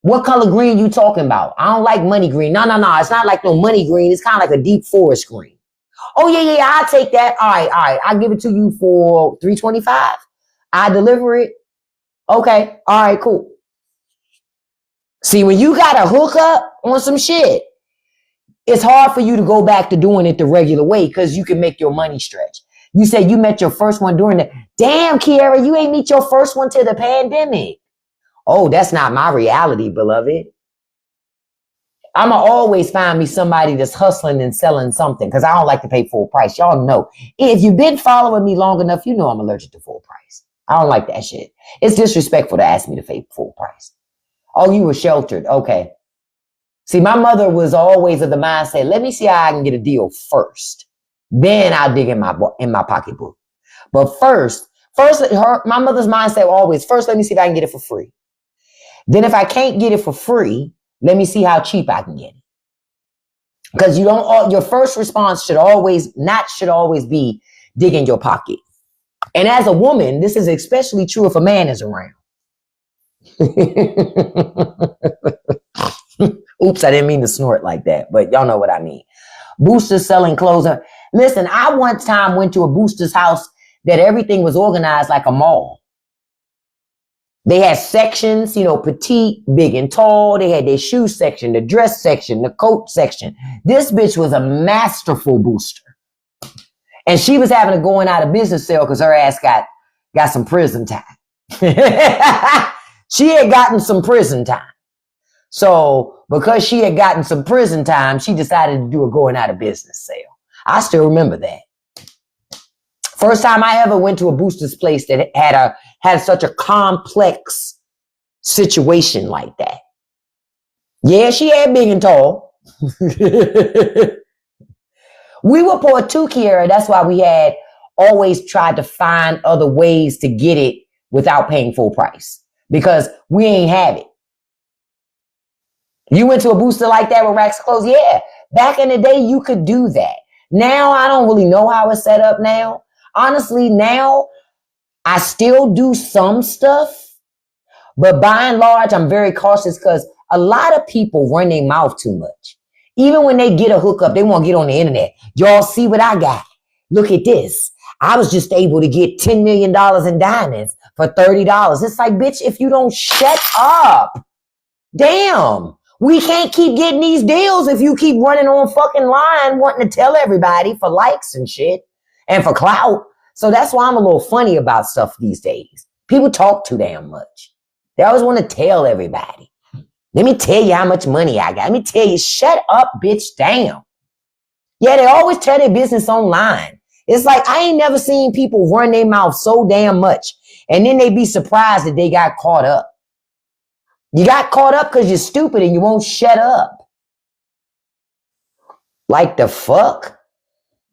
What color green you talking about? I don't like money green. No. It's not like no money green. It's kind of like a deep forest green. Oh, yeah. I'll take that. All right. I'll give it to you for $325. I deliver it. Okay. All right, cool. See, when you got to hook up on some shit, it's hard for you to go back to doing it the regular way because you can make your money stretch. You said you met your first one during the... Damn, Kiara, you ain't meet your first one till the pandemic. Oh, that's not my reality, beloved. I'ma always find me somebody that's hustling and selling something because I don't like to pay full price. Y'all know. If you've been following me long enough, you know I'm allergic to full price. I don't like that shit. It's disrespectful to ask me to pay full price. Oh, you were sheltered. Okay. See, my mother was always of the mindset, let me see how I can get a deal first. Then I'll dig in my pocketbook. But first, my mother's mindset always, first, let me see if I can get it for free. Then if I can't get it for free, let me see how cheap I can get it. Because your first response should always be dig in your pocket. And as a woman, this is especially true if a man is around. Oops, I didn't mean to snort like that, but y'all know what I mean. Boosters selling clothes. Listen, I one time went to a booster's house that everything was organized like a mall. They had sections, petite, big and tall. They had their shoe section, the dress section, the coat section. This bitch was a masterful booster. And she was having a going out of business sale because her ass got some prison time. She had gotten some prison time. So because she had gotten some prison time, she decided to do a going out of business sale. I still remember that. First time I ever went to a booster's place that had such a complex situation like that. Yeah, she had big and tall. We were poor too, Kiara. That's why we had always tried to find other ways to get it without paying full price because we ain't have it. You went to a booster like that with racks of clothes? Yeah. Back in the day, you could do that. Now, I don't really know how it's set up now. Honestly, now, I still do some stuff. But by and large, I'm very cautious because a lot of people run their mouth too much. Even when they get a hookup, they want to get on the internet. Y'all see what I got. Look at this. I was just able to get $10 million in diamonds for $30. It's like, bitch, if you don't shut up. Damn. We can't keep getting these deals if you keep running on fucking line wanting to tell everybody for likes and shit and for clout. So that's why I'm a little funny about stuff these days. People talk too damn much. They always want to tell everybody. Let me tell you how much money I got. Let me tell you, shut up, bitch, damn. Yeah, they always tell their business online. It's like I ain't never seen people run their mouth so damn much and then they be surprised that they got caught up. You got caught up because you're stupid and you won't shut up. Like the fuck?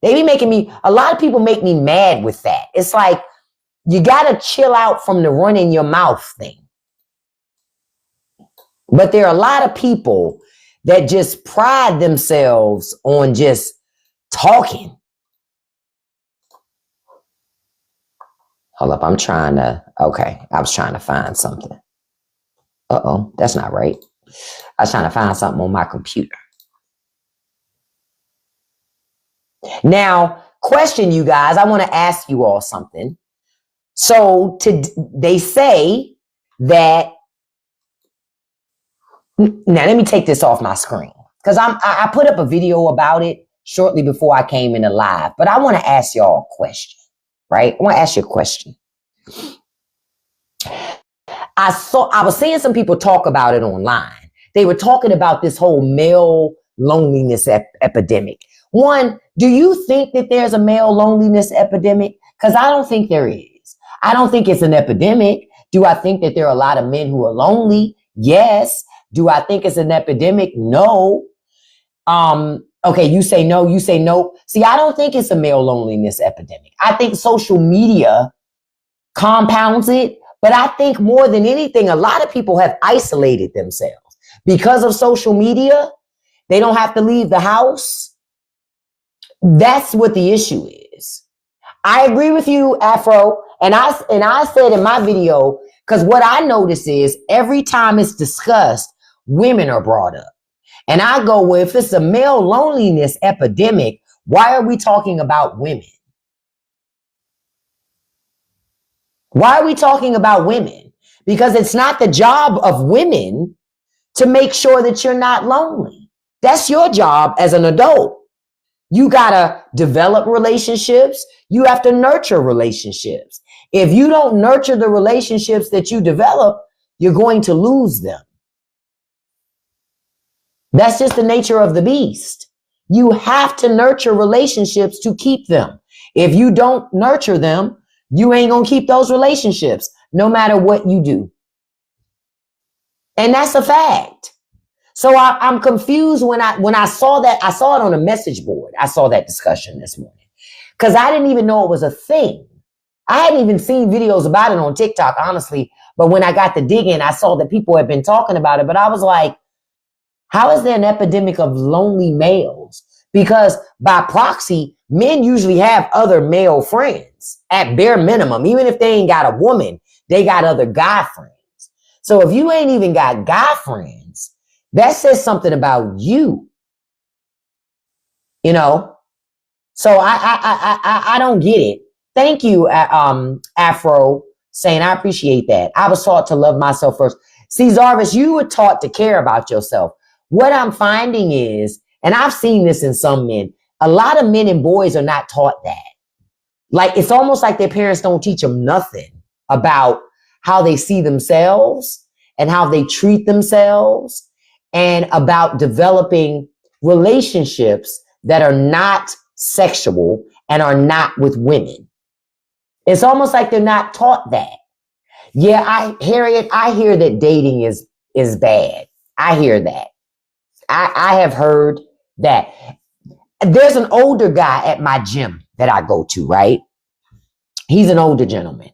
They be making me, a lot of people make me mad with that. It's like, you got to chill out from the running your mouth thing. But there are a lot of people that just pride themselves on just talking. Hold up, I was trying to find something. Uh-oh, that's not right. I was trying to find something on my computer. Now, question you guys, I want to ask you all something. So they say that, now let me take this off my screen because I put up a video about it shortly before I came in the live, but I want to ask y'all a question, right? I want to ask you a question. I was seeing some people talk about it online. they were talking about this whole male loneliness epidemic. One, do you think that there's a male loneliness epidemic? Because I don't think there is. I don't think it's an epidemic. Do I think that there are a lot of men who are lonely? Yes. Do I think it's an epidemic? No. Okay, you say no, you say no. See, I don't think it's a male loneliness epidemic. I think social media compounds it, but I think more than anything, a lot of people have isolated themselves because of social media. They don't have to leave the house. That's what the issue is. I agree with you, Afro. And I said in my video, because what I notice is every time it's discussed, women are brought up. And I go, well, if it's a male loneliness epidemic, why are we talking about women? Why are we talking about women? Because it's not the job of women to make sure that you're not lonely. That's your job as an adult. You got to develop relationships. You have to nurture relationships. If you don't nurture the relationships that you develop, you're going to lose them. That's just the nature of the beast. You have to nurture relationships to keep them. If you don't nurture them, you ain't going to keep those relationships no matter what you do. And that's a fact. So I'm confused when I saw that. I saw it on a message board. I saw that discussion this morning because I didn't even know it was a thing. I hadn't even seen videos about it on TikTok, honestly. But when I got to digging, I saw that people had been talking about it. But I was like, how is there an epidemic of lonely males? Because by proxy, men usually have other male friends at bare minimum. Even if they ain't got a woman, they got other guy friends. So if you ain't even got guy friends, that says something about you. You know? So I don't get it. Thank you, Afro, saying I appreciate that. I was taught to love myself first. See, Zarvis, you were taught to care about yourself. What I'm finding is, and I've seen this in some men, a lot of men and boys are not taught that. Like, it's almost like their parents don't teach them nothing about how they see themselves and how they treat themselves and about developing relationships that are not sexual and are not with women. It's almost like they're not taught that. Yeah, Harriet, I hear that dating is bad. I hear that. I have heard that. There's an older guy at my gym that I go to, right? He's an older gentleman.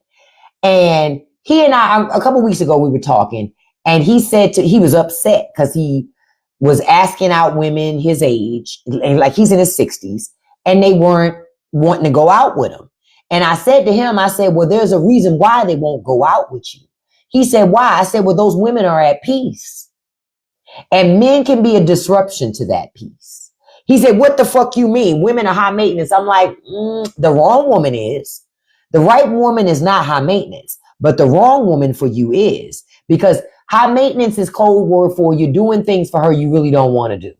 And he and I, a couple weeks ago, we were talking, and he said he was upset because he was asking out women his age, and like he's in his 60s, and they weren't wanting to go out with him. And I said to him, I said, well, there's a reason why they won't go out with you. He said, why? I said, well, those women are at peace. And men can be a disruption to that peace. He said, what the fuck you mean? Women are high maintenance. I'm like, the wrong woman is. The right woman is not high maintenance, but the wrong woman for you is. Because high maintenance is code word for you doing things for her you really don't want to do.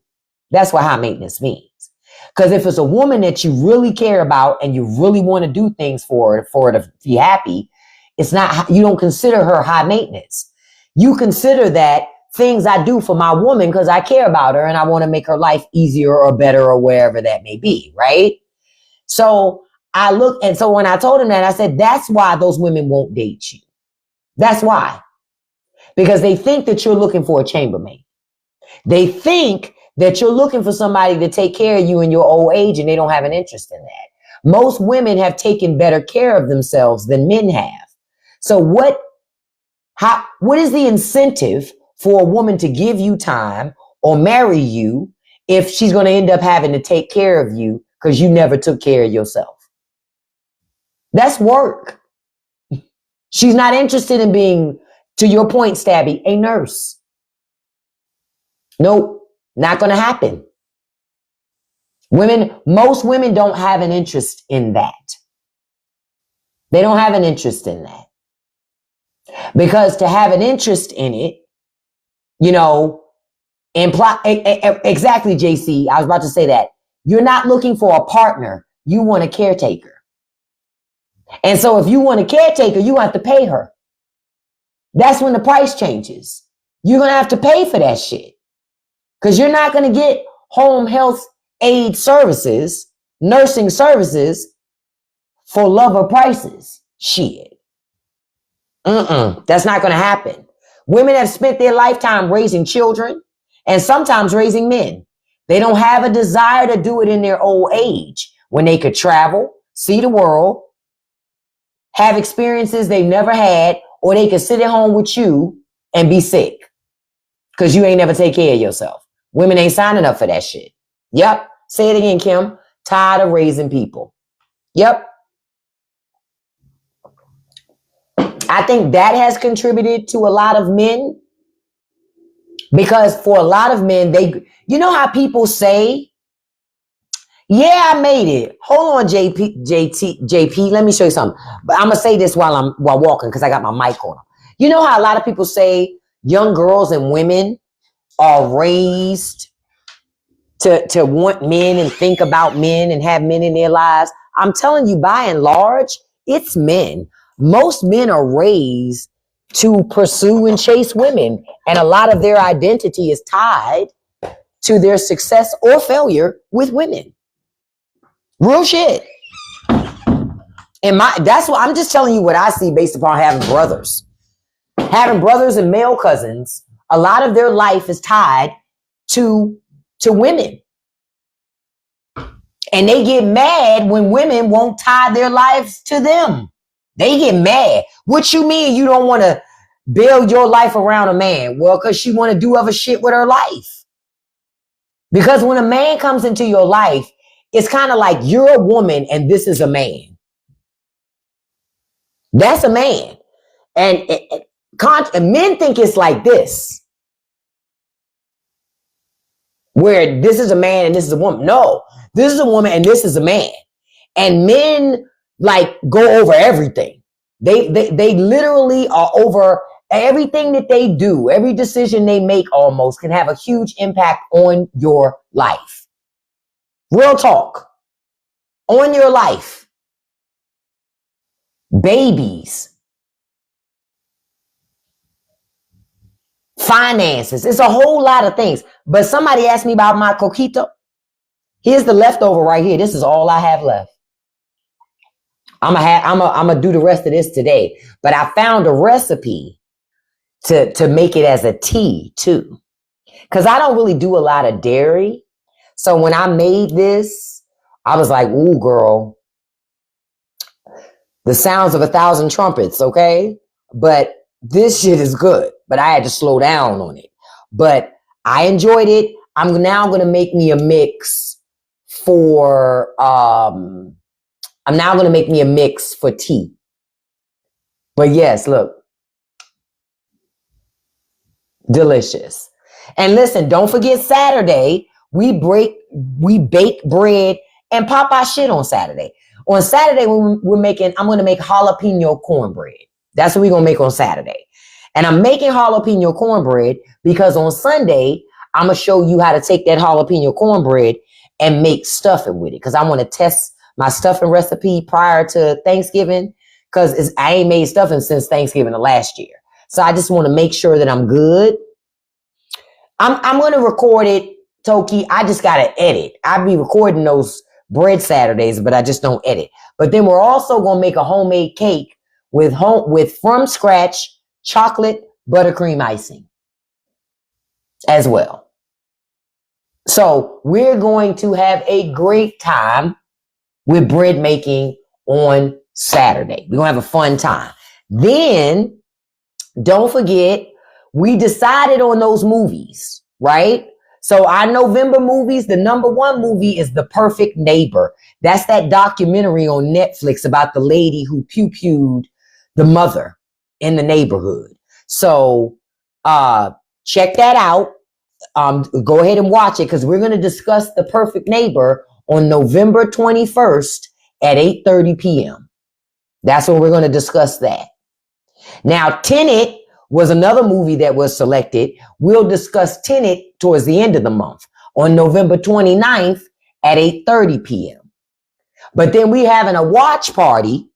That's what high maintenance means. Because if it's a woman that you really care about and you really want to do things for her to be happy, it's not, you don't consider her high maintenance. You consider that things I do for my woman because I care about her and I want to make her life easier or better or wherever that may be, right? So so when I told him that, I said, that's why those women won't date you. That's why. Because they think that you're looking for a chambermaid. They think that you're looking for somebody to take care of you in your old age, and they don't have an interest in that. Most women have taken better care of themselves than men have. So what is the incentive for a woman to give you time or marry you if she's going to end up having to take care of you because you never took care of yourself? That's work. She's not interested in being, to your point, Stabby, a nurse. Nope, not going to happen. Most women don't have an interest in that. They don't have an interest in that. Because to have an interest in it, exactly, JC, I was about to say that. You're not looking for a partner. You want a caretaker. And so if you want a caretaker, you have to pay her. That's when the price changes. You're going to have to pay for that shit. Because you're not going to get home health aid services, nursing services for lower prices. Shit. That's not going to happen. Women have spent their lifetime raising children and sometimes raising men. They don't have a desire to do it in their old age when they could travel, see the world, have experiences they've never had, or they could sit at home with you and be sick because you ain't never take care of yourself. Women ain't signing up for that shit. Yep. Say it again, Kim. Tired of raising people. Yep. I think that has contributed to a lot of men, because for a lot of men, you know how people say, yeah, I made it. Hold on, JP, let me show you something. But I'm going to say this while walking, because I got my mic on. You know how a lot of people say young girls and women are raised to want men and think about men and have men in their lives? I'm telling you, by and large, it's men. Most men are raised to pursue and chase women, and a lot of their identity is tied to their success or failure with women. Real shit. That's what I'm just telling you what I see based upon having brothers. Having brothers and male cousins, a lot of their life is tied to women. And they get mad when women won't tie their lives to them. They get mad. What you mean you don't want to build your life around a man? Well, because she want to do other shit with her life. Because when a man comes into your life, it's kind of like you're a woman and this is a man. That's a man. And men think it's like this, where this is a man and this is a woman. No, this is a woman and this is a man. And men like go over everything. They literally are over everything that they do. Every decision they make almost can have a huge impact on your life. Real talk. On your life. Babies. Finances. It's a whole lot of things. But somebody asked me about my coquito. Here's the leftover right here. This is all I have left. I'm gonna do the rest of this today. But I found a recipe to make it as a tea too. Because I don't really do a lot of dairy. So when I made this, I was like, ooh, girl, the sounds of 1,000 trumpets, okay? But this shit is good. But I had to slow down on it. But I enjoyed it. I'm now going to make me a mix for, tea. But yes, look. Delicious. And listen, don't forget Saturday, we bake bread and pop our shit on Saturday. On Saturday, I'm going to make jalapeno cornbread. That's what we're going to make on Saturday. And I'm making jalapeno cornbread because on Sunday, I'm going to show you how to take that jalapeno cornbread and make stuffing with it. Because I want to test my stuffing recipe prior to Thanksgiving, because I ain't made stuffing since Thanksgiving of last year. So I just want to make sure that I'm good. I'm going to record it, Toki. I just got to edit. I'll be recording those bread Saturdays, but I just don't edit. But then we're also going to make a homemade cake with from scratch chocolate buttercream icing as well. So we're going to have a great time with bread making on Saturday. We're going to have a fun time. Then don't forget, we decided on those movies, right? So our November movies, the number one movie is The Perfect Neighbor. That's that documentary on Netflix about the lady who pew-pewed the mother in the neighborhood. So check that out. Go ahead and watch it, because we're going to discuss The Perfect Neighbor on November 21st at 8:30 p.m. That's when we're going to discuss that. Now, Tenet was another movie that was selected. We'll discuss Tenet towards the end of the month on November 29th at 8:30 p.m. But then we having a watch party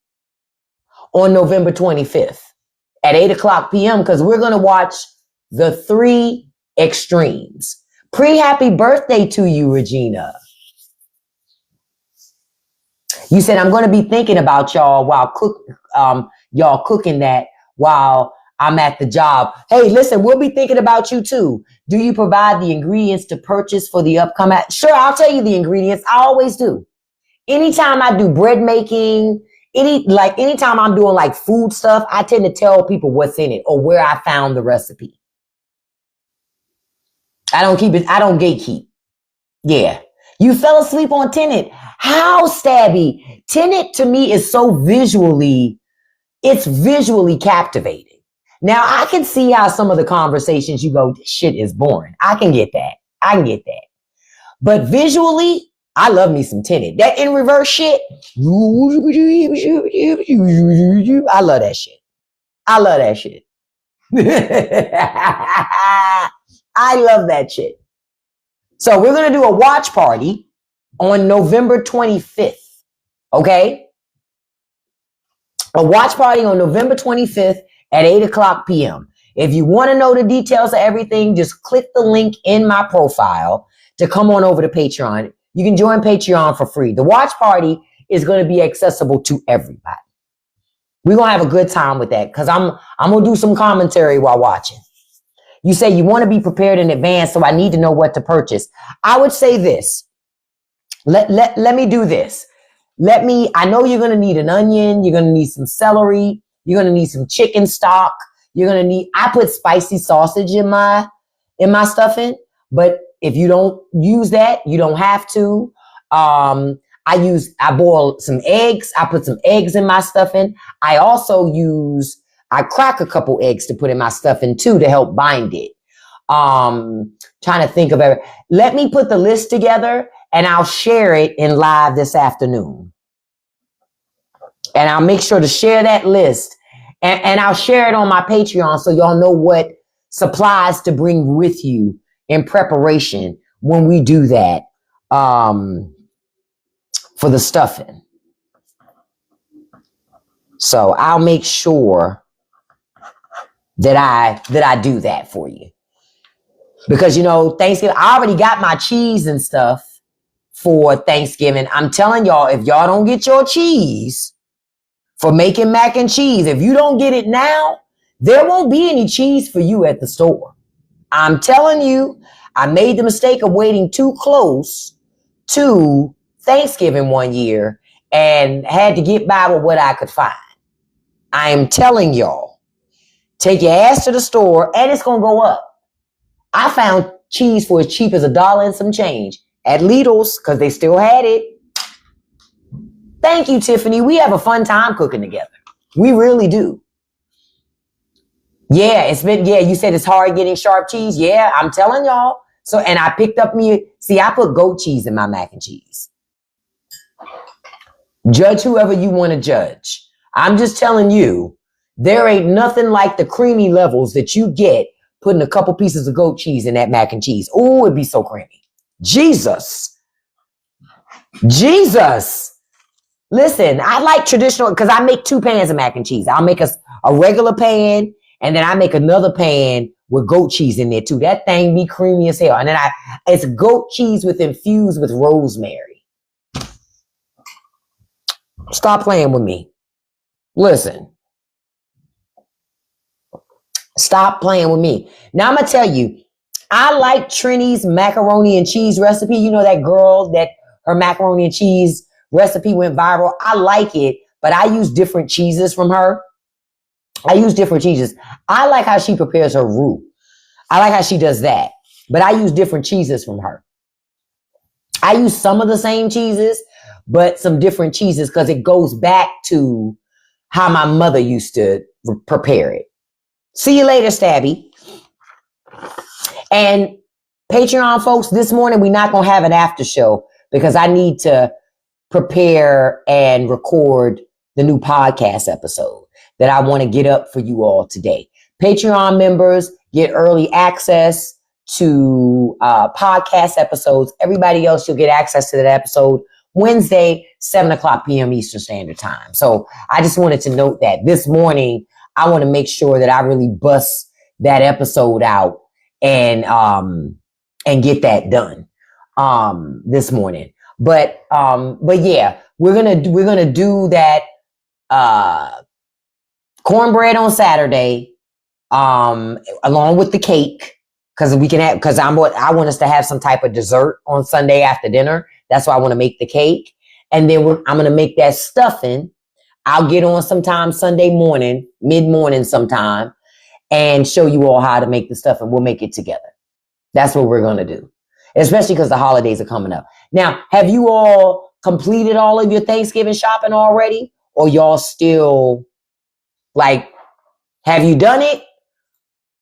on November 25th at 8 o'clock p.m. because we're going to watch The Three Extremes. Pre-happy birthday to you, Regina. You said, I'm going to be thinking about y'all while y'all cooking that while I'm at the job. Hey, listen, we'll be thinking about you too. Do you provide the ingredients to purchase for the upcoming? Sure, I'll tell you the ingredients. I always do. Anytime I do bread making, anytime I'm doing like food stuff, I tend to tell people what's in it or where I found the recipe. I don't gatekeep. Yeah. You fell asleep on Tenet. How, Stabby? Tenet to me is so visually captivating. Now I can see how some of the conversations you go, this shit is boring. I can get that. But visually, I love me some Tenet. That in reverse shit. I love that shit. I love that shit. So we're going to do a watch party on November 25th. Okay? A watch party on November 25th at 8:00 p.m. If you want to know the details of everything, just click the link in my profile to come on over to Patreon. You can join Patreon for free. The watch party is going to be accessible to everybody. We're going to have a good time with that because I'm going to do some commentary while watching. You say you want to be prepared in advance, so I need to know what to purchase. I would say this. Let me do this. I know you're going to need an onion. You're going to need some celery. You're going to need some chicken stock. I put spicy sausage in my stuffing, but if you don't use that, you don't have to. I boil some eggs. I put some eggs in my stuffing. I crack a couple eggs to put in my stuffing too to help bind it. Trying to think of it. Let me put the list together and I'll share it in live this afternoon. And I'll make sure to share that list and I'll share it on my Patreon so y'all know what supplies to bring with you in preparation when we do that, for the stuffing. So I'll make sure that I do that for you. Because, Thanksgiving, I already got my cheese and stuff for Thanksgiving. I'm telling y'all, if y'all don't get your cheese for making mac and cheese, if you don't get it now, there won't be any cheese for you at the store. I'm telling you, I made the mistake of waiting too close to Thanksgiving one year and had to get by with what I could find. I am telling y'all, take your ass to the store and it's going to go up. I found cheese for as cheap as $1 and some change at Lidl's because they still had it. Thank you, Tiffany. We have a fun time cooking together. We really do. Yeah, you said it's hard getting sharp cheese. Yeah, I'm telling y'all. So, and I picked up I put goat cheese in my mac and cheese. Judge whoever you want to judge. I'm just telling you, there ain't nothing like the creamy levels that you get putting a couple pieces of goat cheese in that mac and cheese. Oh, it'd be so creamy. Jesus. Listen, I like traditional because I make 2 pans of mac and cheese. I'll make a regular pan and then I make another pan with goat cheese in there too. That thing be creamy as hell. And then it's goat cheese infused with rosemary. Stop playing with me. Listen. Stop playing with me. Now I'm going to tell you, I like Trini's macaroni and cheese recipe. You know that girl that her macaroni and cheese recipe went viral. I like it, but I use different cheeses from her. I like how she prepares her roux. I like how she does that, but I use different cheeses from her. I use some of the same cheeses, but some different cheeses because it goes back to how my mother used to prepare it. See you later, Stabby. And Patreon folks, this morning we're not going to have an after show because I need to prepare and record the new podcast episode that I want to get up for you all today. Patreon members get early access to podcast episodes. Everybody else, you'll get access to that episode Wednesday, 7:00 p.m. Eastern Standard Time. So I just wanted to note that this morning, I want to make sure that I really bust that episode out and and get that done this morning. But yeah, we're gonna do that cornbread on Saturday, along with the cake, because I want us to have some type of dessert on Sunday after dinner. That's why I want to make the cake, and then I'm gonna make that stuffing. I'll get on sometime Sunday morning, mid-morning sometime, and show you all how to make the stuffing. We'll make it together. That's what we're gonna do, especially because the holidays are coming up. Now, have you all completed all of your Thanksgiving shopping already, or y'all still like? Have you done it?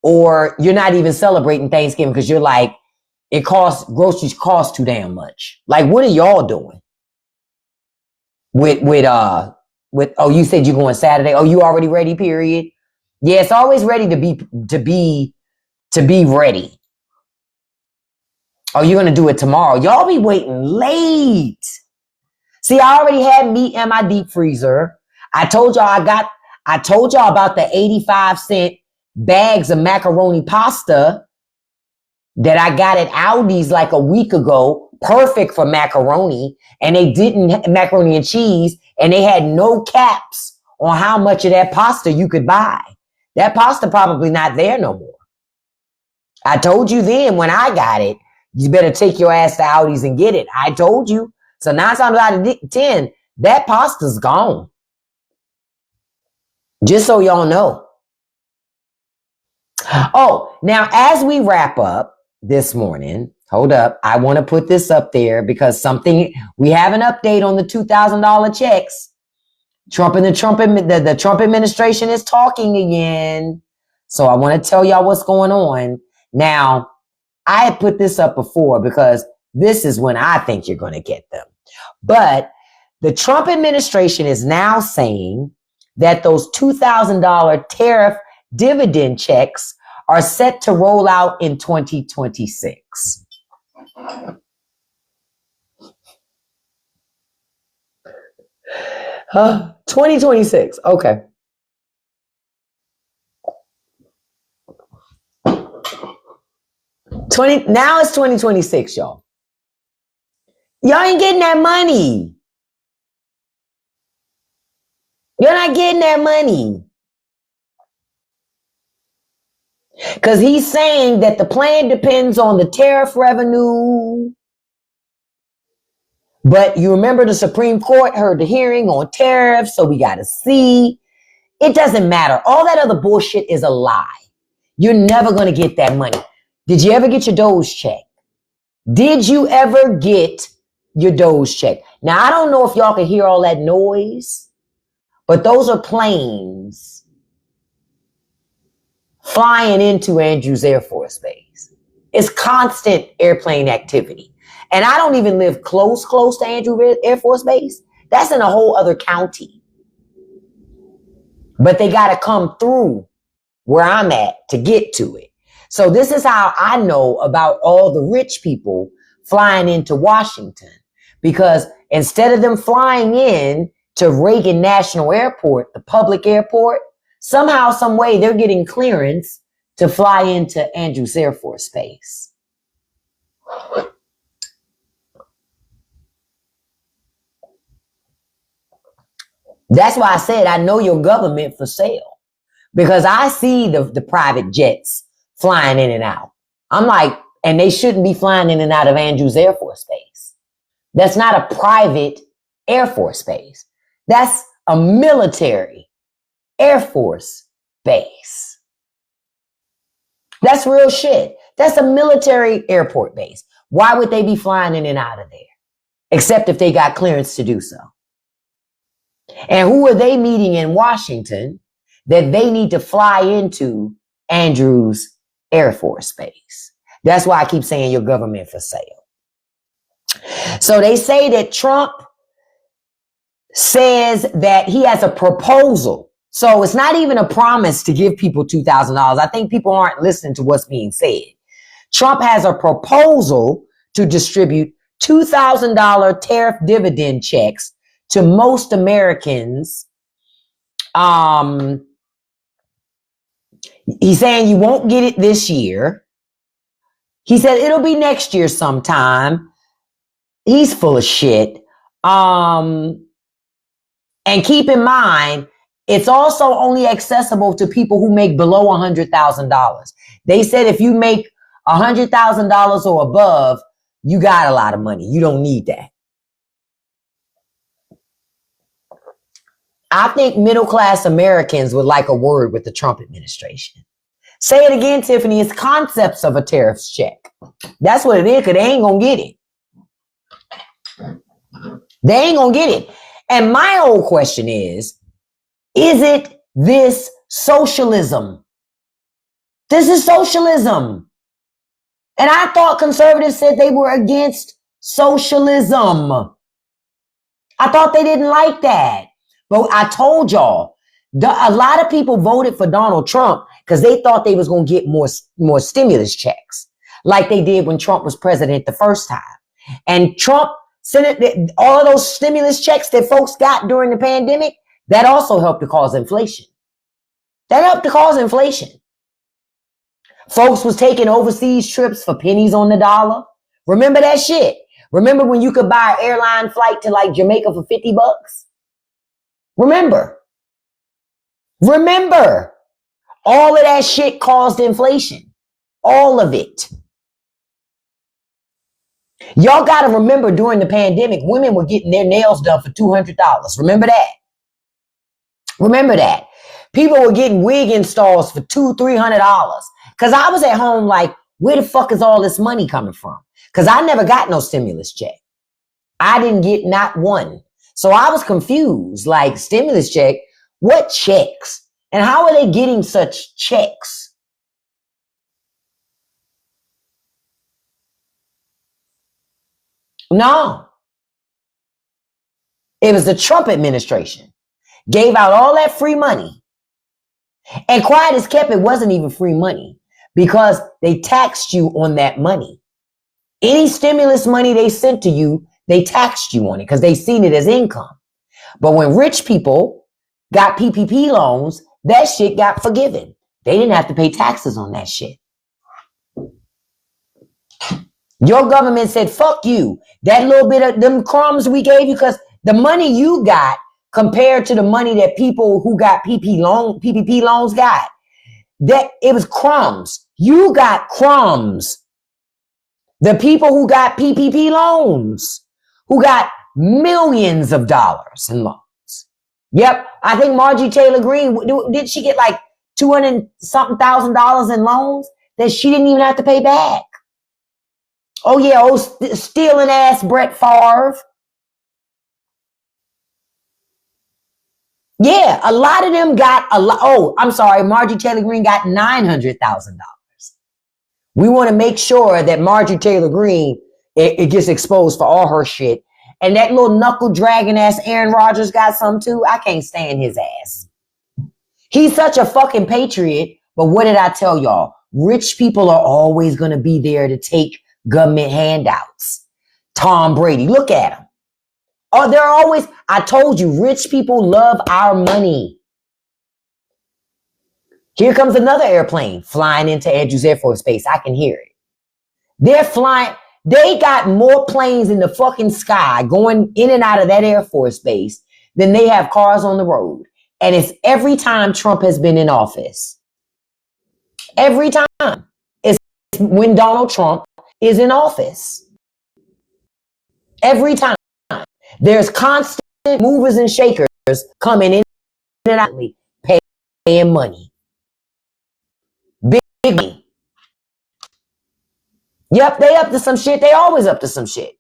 Or you're not even celebrating Thanksgiving because you're like, groceries cost too damn much. Like, what are y'all doing? Oh, you said you're going Saturday. Oh, you already ready, period? Yeah, it's always ready to be ready. Oh, you're gonna do it tomorrow. Y'all be waiting late. See, I already had meat in my deep freezer. I told y'all about the 85-cent bags of macaroni pasta that I got at Aldi's like a week ago. Perfect for macaroni. And they didn't macaroni and cheese. And they had no caps on how much of that pasta you could buy. That pasta probably not there no more. I told you then when I got it, you better take your ass to Aldi's and get it. I told you. So 9 times out of 10, that pasta's gone. Just so y'all know. Oh, now as we wrap up this morning, hold up. I want to put this up there because we have an update on the $2,000 checks. The Trump administration is talking again. So I want to tell y'all what's going on. Now, I had put this up before because this is when I think you're going to get them. But the Trump administration is now saying that those $2,000 tariff dividend checks are set to roll out in 2026. Huh? 2026. Okay. Now it's 2026, y'all. Y'all ain't getting that money. You're not getting that money. Because he's saying that the plan depends on the tariff revenue. But you remember the Supreme Court heard the hearing on tariffs, so we got to see. It doesn't matter. All that other bullshit is a lie. You're never going to get that money. Did you ever get your Doge check? Did you ever get your Doge check? Now, I don't know if y'all can hear all that noise, but those are planes flying into Andrews Air Force Base. It's constant airplane activity. And I don't even live close to Andrews Air Force Base. That's in a whole other county. But they got to come through where I'm at to get to it. So this is how I know about all the rich people flying into Washington. Because instead of them flying in to Reagan National Airport, the public airport, somehow, some way, they're getting clearance to fly into Andrews Air Force Base. That's why I said I know your government for sale. Because I see the private jets flying in and out. I'm like, and they shouldn't be flying in and out of Andrews Air Force Base. That's not a private Air Force Base. That's a military Air Force Base. That's real shit. That's a military airport base. Why would they be flying in and out of there? Except if they got clearance to do so. And who are they meeting in Washington that they need to fly into Andrews Air Force Base? That's why I keep saying your government for sale. So they say that Trump says that he has a proposal. So it's not even a promise to give people $2,000. I think people aren't listening to what's being said. Trump has a proposal to distribute $2,000 tariff dividend checks to most Americans. He's saying you won't get it this year. He said it'll be next year sometime. He's full of shit. And keep in mind, it's also only accessible to people who make below $100,000. They said if you make $100,000 or above, you got a lot of money. You don't need that. I think middle-class Americans would like a word with the Trump administration. Say it again, Tiffany. It's concepts of a tariffs check. That's what it is, because they ain't going to get it. They ain't going to get it. And my old question is it this socialism? This is socialism. And I thought conservatives said they were against socialism. I thought they didn't like that. But I told y'all, a lot of people voted for Donald Trump because they thought they was going to get more stimulus checks like they did when Trump was president the first time. And Trump sent it, all of those stimulus checks that folks got during the pandemic, that also helped to cause inflation. That helped to cause inflation. Folks was taking overseas trips for pennies on the dollar. Remember that shit? Remember when you could buy an airline flight to like Jamaica for $50? Remember, all of that shit caused inflation. All of it. Y'all got to remember during the pandemic, women were getting their nails done for $200. Remember that? Remember that. People were getting wig installs for $200-$300. Because I was at home like, where the fuck is all this money coming from? Because I never got no stimulus check. I didn't get not one. So I was confused, like stimulus check, what checks? And how are they getting such checks? No. It was the Trump administration. Gave out all that free money. And quiet as kept, it wasn't even free money because they taxed you on that money. Any stimulus money they sent to you, they taxed you on it because they seen it as income. But when rich people got PPP loans, that shit got forgiven. They didn't have to pay taxes on that shit. Your government said, fuck you. That little bit of them crumbs we gave you, because the money you got compared to the money that people who got PPP loans got, that it was crumbs. You got crumbs. The people who got PPP loans, who got millions of dollars in loans. Yep. I think Margie Taylor Greene, did she get like $200-something thousand in loans that she didn't even have to pay back? Oh yeah. Stealing ass Brett Favre. Yeah. A lot of them got a lot. Oh, I'm sorry. Margie Taylor Greene got $900,000. We want to make sure that Margie Taylor Greene, it gets exposed for all her shit. And that little knuckle dragging ass Aaron Rodgers got some too. I can't stand his ass. He's such a fucking patriot. But what did I tell y'all? Rich people are always going to be there to take government handouts. Tom Brady, look at him. Oh, they're always, I told you, rich people love our money. Here comes another airplane flying into Andrews Air Force Base. I can hear it. They're flying. They got more planes in the fucking sky going in and out of that Air Force Base than they have cars on the road. And it's every time Trump has been in office. Every time. It's when Donald Trump is in office. Every time. There's constant movers and shakers coming in and out, paying money. Big money. Yep, they up to some shit. They always up to some shit.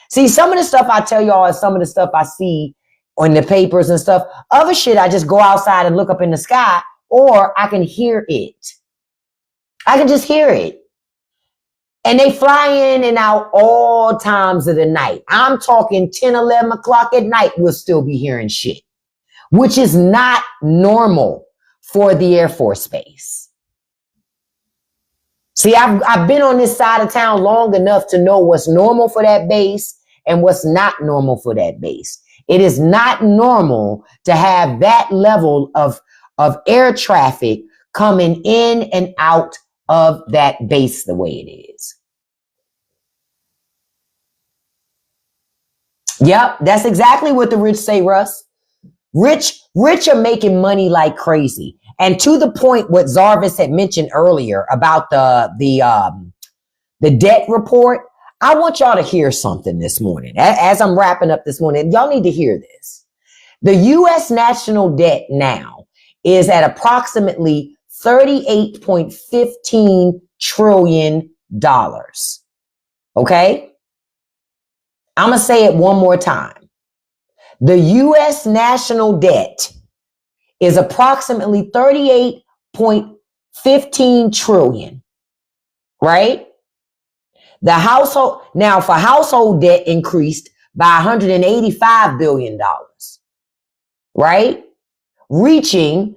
See, some of the stuff I tell y'all is some of the stuff I see on the papers and stuff. Other shit, I just go outside and look up in the sky, or I can hear it. I can just hear it. And they fly in and out all times of the night. I'm talking 10, 11 o'clock at night, we'll still be hearing shit, which is not normal for the Air Force Base. See, I've been on this side of town long enough to know what's normal for that base and what's not normal for that base. It is not normal to have that level of air traffic coming in and out of that base the way it is. Yep, that's exactly what the rich say, Russ. Rich are making money like crazy. And to the point what Zarvis had mentioned earlier about the debt report, I want y'all to hear something this morning. As I'm wrapping up this morning, y'all need to hear this. The U.S. national debt now is at approximately $38.15 trillion. Okay? I'm going to say it one more time. The U.S. national debt is approximately $38.15 trillion, right? The household, now for household debt increased by $185 billion, right? Reaching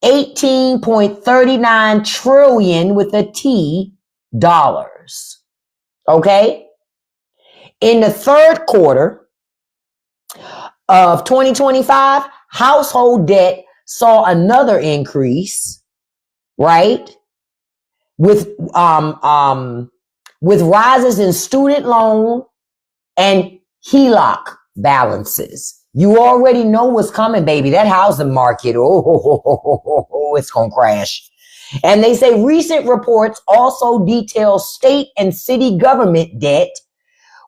18.39 trillion with a T dollars. Okay? In the third quarter of 2025, household debt saw another increase, right? With rises in student loan and HELOC balances. You already know what's coming, baby. That housing market, it's going to crash. And they say recent reports also detail state and city government debt,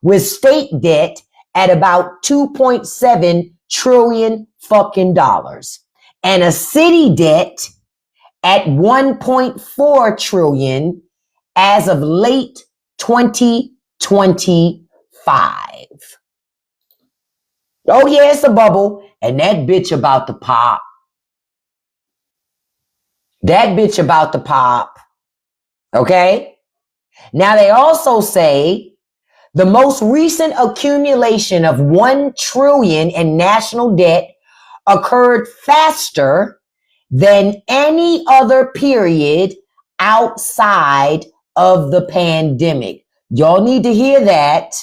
with state debt at about 2.7 trillion fucking dollars, and a city debt at 1.4 trillion as of late 2025. Oh yeah, it's a bubble, and that bitch about to pop. That bitch about to pop. Okay? Now they also say the most recent accumulation of 1 trillion in national debt occurred faster than any other period outside of the pandemic. Y'all need to hear that.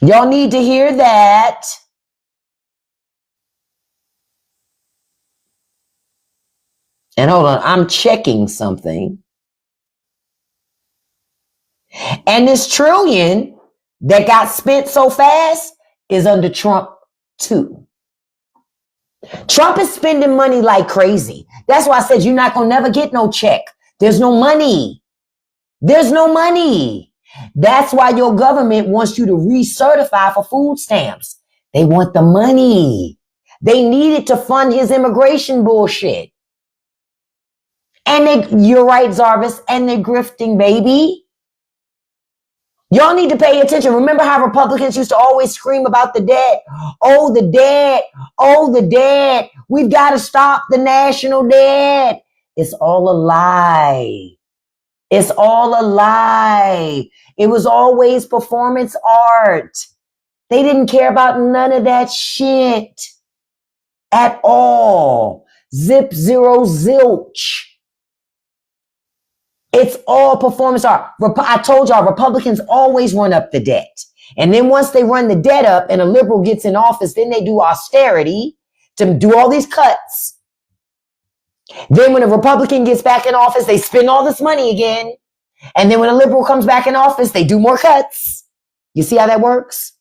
Y'all need to hear that. And hold on, I'm checking something. And this trillion that got spent so fast is under Trump too. Trump is spending money like crazy. That's why I said you're not going to never get no check. There's no money. There's no money. That's why your government wants you to recertify for food stamps. They want the money. They need it to fund his immigration bullshit. And you're right, Zarvis, and they're grifting, baby. Y'all need to pay attention. Remember how Republicans used to always scream about the debt? Oh, the debt. Oh, the debt. We've got to stop the national debt. It's all a lie. It's all a lie. It was always performance art. They didn't care about none of that shit at all. Zip, zero, zilch. It's all performance art. I told y'all, Republicans always run up the debt. And then once they run the debt up and a liberal gets in office, then they do austerity to do all these cuts. Then when a Republican gets back in office, they spend all this money again. And then when a liberal comes back in office, they do more cuts. You see how that works?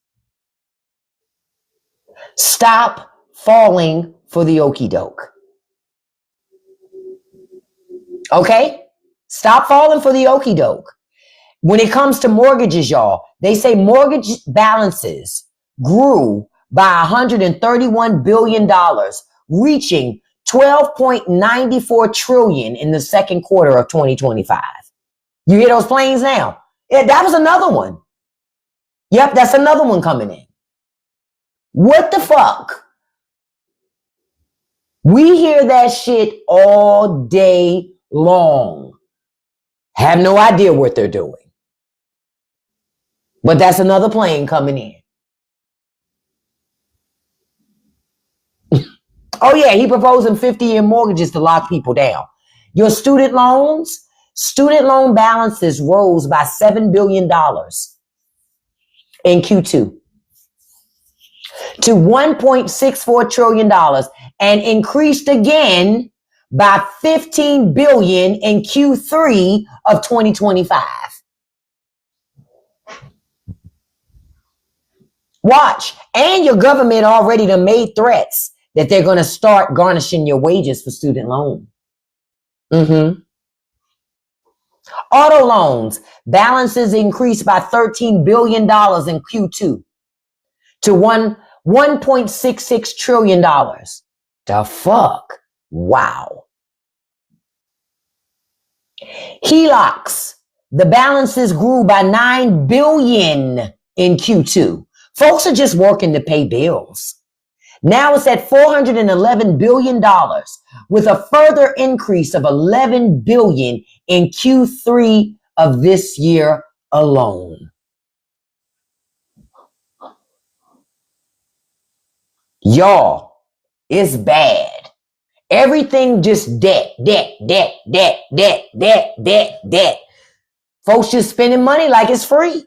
Stop falling for the okie doke. Okay? Stop falling for the okie doke. When it comes to mortgages, y'all, they say mortgage balances grew by $131 billion, reaching $12.94 trillion in the second quarter of 2025. You hear those planes now? Yeah, that was another one. Yep, that's another one coming in. What the fuck? We hear that shit all day long. Have no idea what they're doing. But that's another plane coming in. Oh yeah, he proposing 50-year mortgages to lock people down. Your student loan balances rose by $7 billion in Q2 to $1.64 trillion and increased again by $15 billion in Q3 of 2025. Watch. And your government already done made threats that they're going to start garnishing your wages for student loan. Auto loans balances increased by $13 billion in Q2 to $1.66 trillion. The fuck? Wow. HELOCs, the balances grew by $9 billion in Q2. Folks are just working to pay bills. Now it's at $411 billion with a further increase of $11 billion in Q3 of this year alone. Y'all, it's bad. Everything just debt. Folks just spending money like it's free.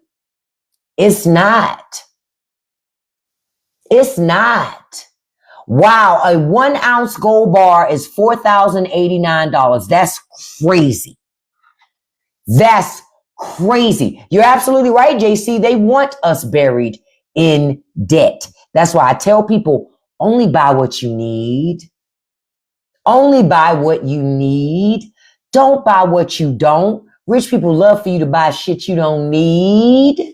It's not. It's not. Wow, a 1 ounce gold bar is $4,089. That's crazy. That's crazy. You're absolutely right, JC. They want us buried in debt. That's why I tell people, only buy what you need. Only buy what you need. Don't buy what you don't. Rich people love for you to buy shit you don't need.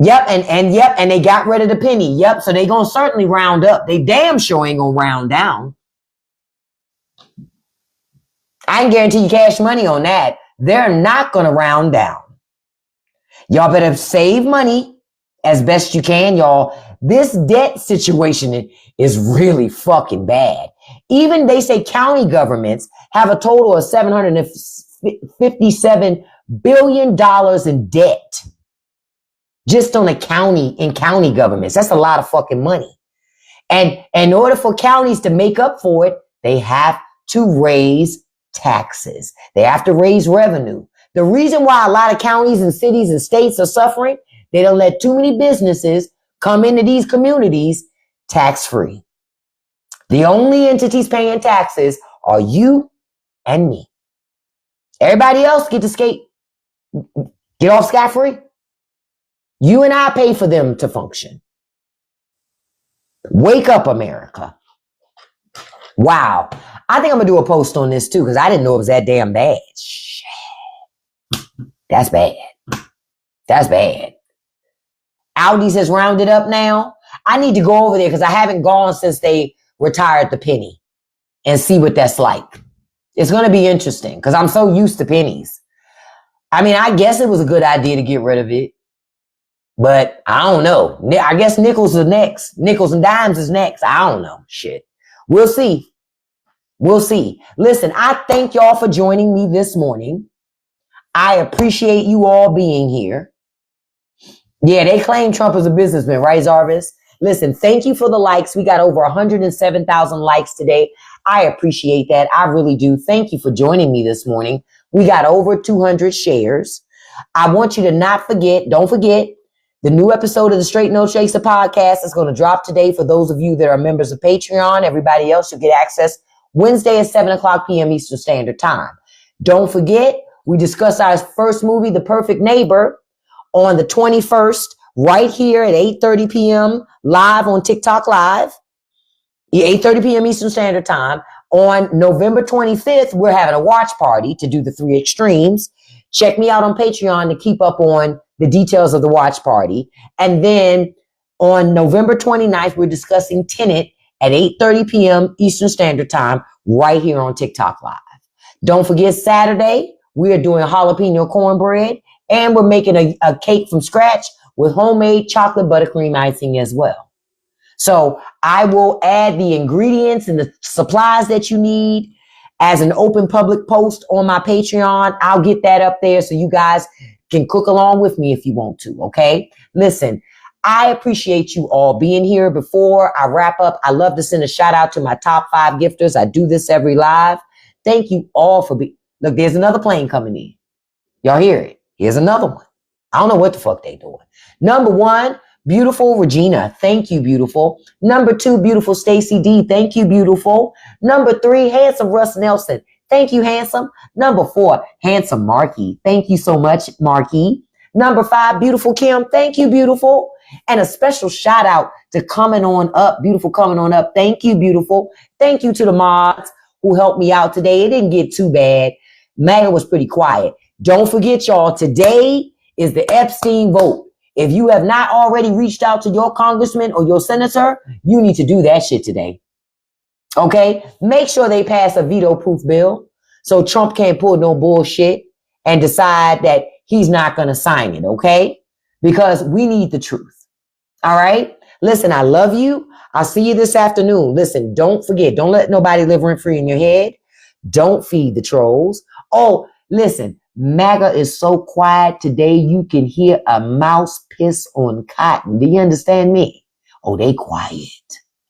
Yep, and they got rid of the penny. Yep, so they gonna certainly round up. They damn sure ain't gonna round down. I can guarantee you cash money on that. They're not gonna round down. Y'all better save money as best you can, y'all. This debt situation is really fucking bad. Even they say county governments have a total of $757 billion in debt. Just on county governments. That's a lot of fucking money. And in order for counties to make up for it, they have to raise taxes. They have to raise revenue. The reason why a lot of counties and cities and states are suffering, they don't let too many businesses come into these communities tax-free. The only entities paying taxes are you and me. Everybody else get off scot-free. You and I pay for them to function. Wake up, America. Wow. I think I'm going to do a post on this too, because I didn't know it was that damn bad. Shit. That's bad. That's bad. Aldi's has rounded up now. I need to go over there because I haven't gone since they retired the penny and see what that's like. It's going to be interesting because I'm so used to pennies. I mean, I guess it was a good idea to get rid of it. But I don't know. I guess nickels are next. Nickels and dimes is next. I don't know. Shit. We'll see. We'll see. Listen, I thank y'all for joining me this morning. I appreciate you all being here. Yeah, they claim Trump is a businessman, right, Zarvis? Listen, thank you for the likes. We got over 107,000 likes today. I appreciate that. I really do. Thank you for joining me this morning. We got over 200 shares. I want you to not forget, don't forget, the new episode of the Straight No Chaser podcast is going to drop today for those of you that are members of Patreon. Everybody else, you'll get access Wednesday at 7 o'clock p.m. Eastern Standard Time. Don't forget, we discuss our first movie, The Perfect Neighbor, on the 21st, right here at 8:30 p.m. live on TikTok Live. 8:30 p.m. Eastern Standard Time. On November 25th, we're having a watch party to do the 3 Extremes. Check me out on Patreon to keep up on the details of the watch party. And then on November 29th, we're discussing Tenet at 8:30 p.m. Eastern Standard Time right here on TikTok Live. Don't forget Saturday, we are doing jalapeno cornbread and we're making a cake from scratch with homemade chocolate buttercream icing as well. So I will add the ingredients and the supplies that you need as an open public post on my Patreon. I'll get that up there so you guys can cook along with me if you want to, okay? Listen, I appreciate you all being here. Before I wrap up, I love to send a shout out to my top 5 gifters. I do this every live. Thank you all for being. Look, there's another plane coming in. Y'all hear it? Here's another one. I don't know what the fuck they doing. Number 1, beautiful Regina. Thank you, beautiful. Number 2, beautiful Stacy D. Thank you, beautiful. Number 3, handsome Russ Nelson. Thank you, handsome. Number 4, handsome Marky. Thank you so much, Marky. Number 5, beautiful Kim. Thank you, beautiful. And a special shout out to Coming On Up. Beautiful Coming On Up. Thank you, beautiful. Thank you to the mods who helped me out today. It didn't get too bad. Maga was pretty quiet. Don't forget, y'all, today is the Epstein vote. If you have not already reached out to your congressman or your senator, you need to do that shit today. Okay? Make sure they pass a veto-proof bill so Trump can't pull no bullshit and decide that he's not going to sign it, okay? Because we need the truth. All right? Listen, I love you. I'll see you this afternoon. Listen, don't forget, don't let nobody live rent-free in your head. Don't feed the trolls. Oh, listen, MAGA is so quiet today you can hear a mouse piss on cotton. Do you understand me? Oh, they quiet.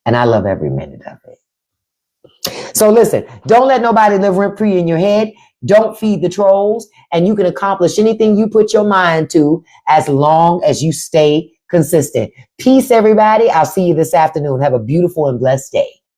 And I love every minute of it. So listen, don't let nobody live rent-free in your head. Don't feed the trolls. And you can accomplish anything you put your mind to as long as you stay consistent. Peace, everybody. I'll see you this afternoon. Have a beautiful and blessed day.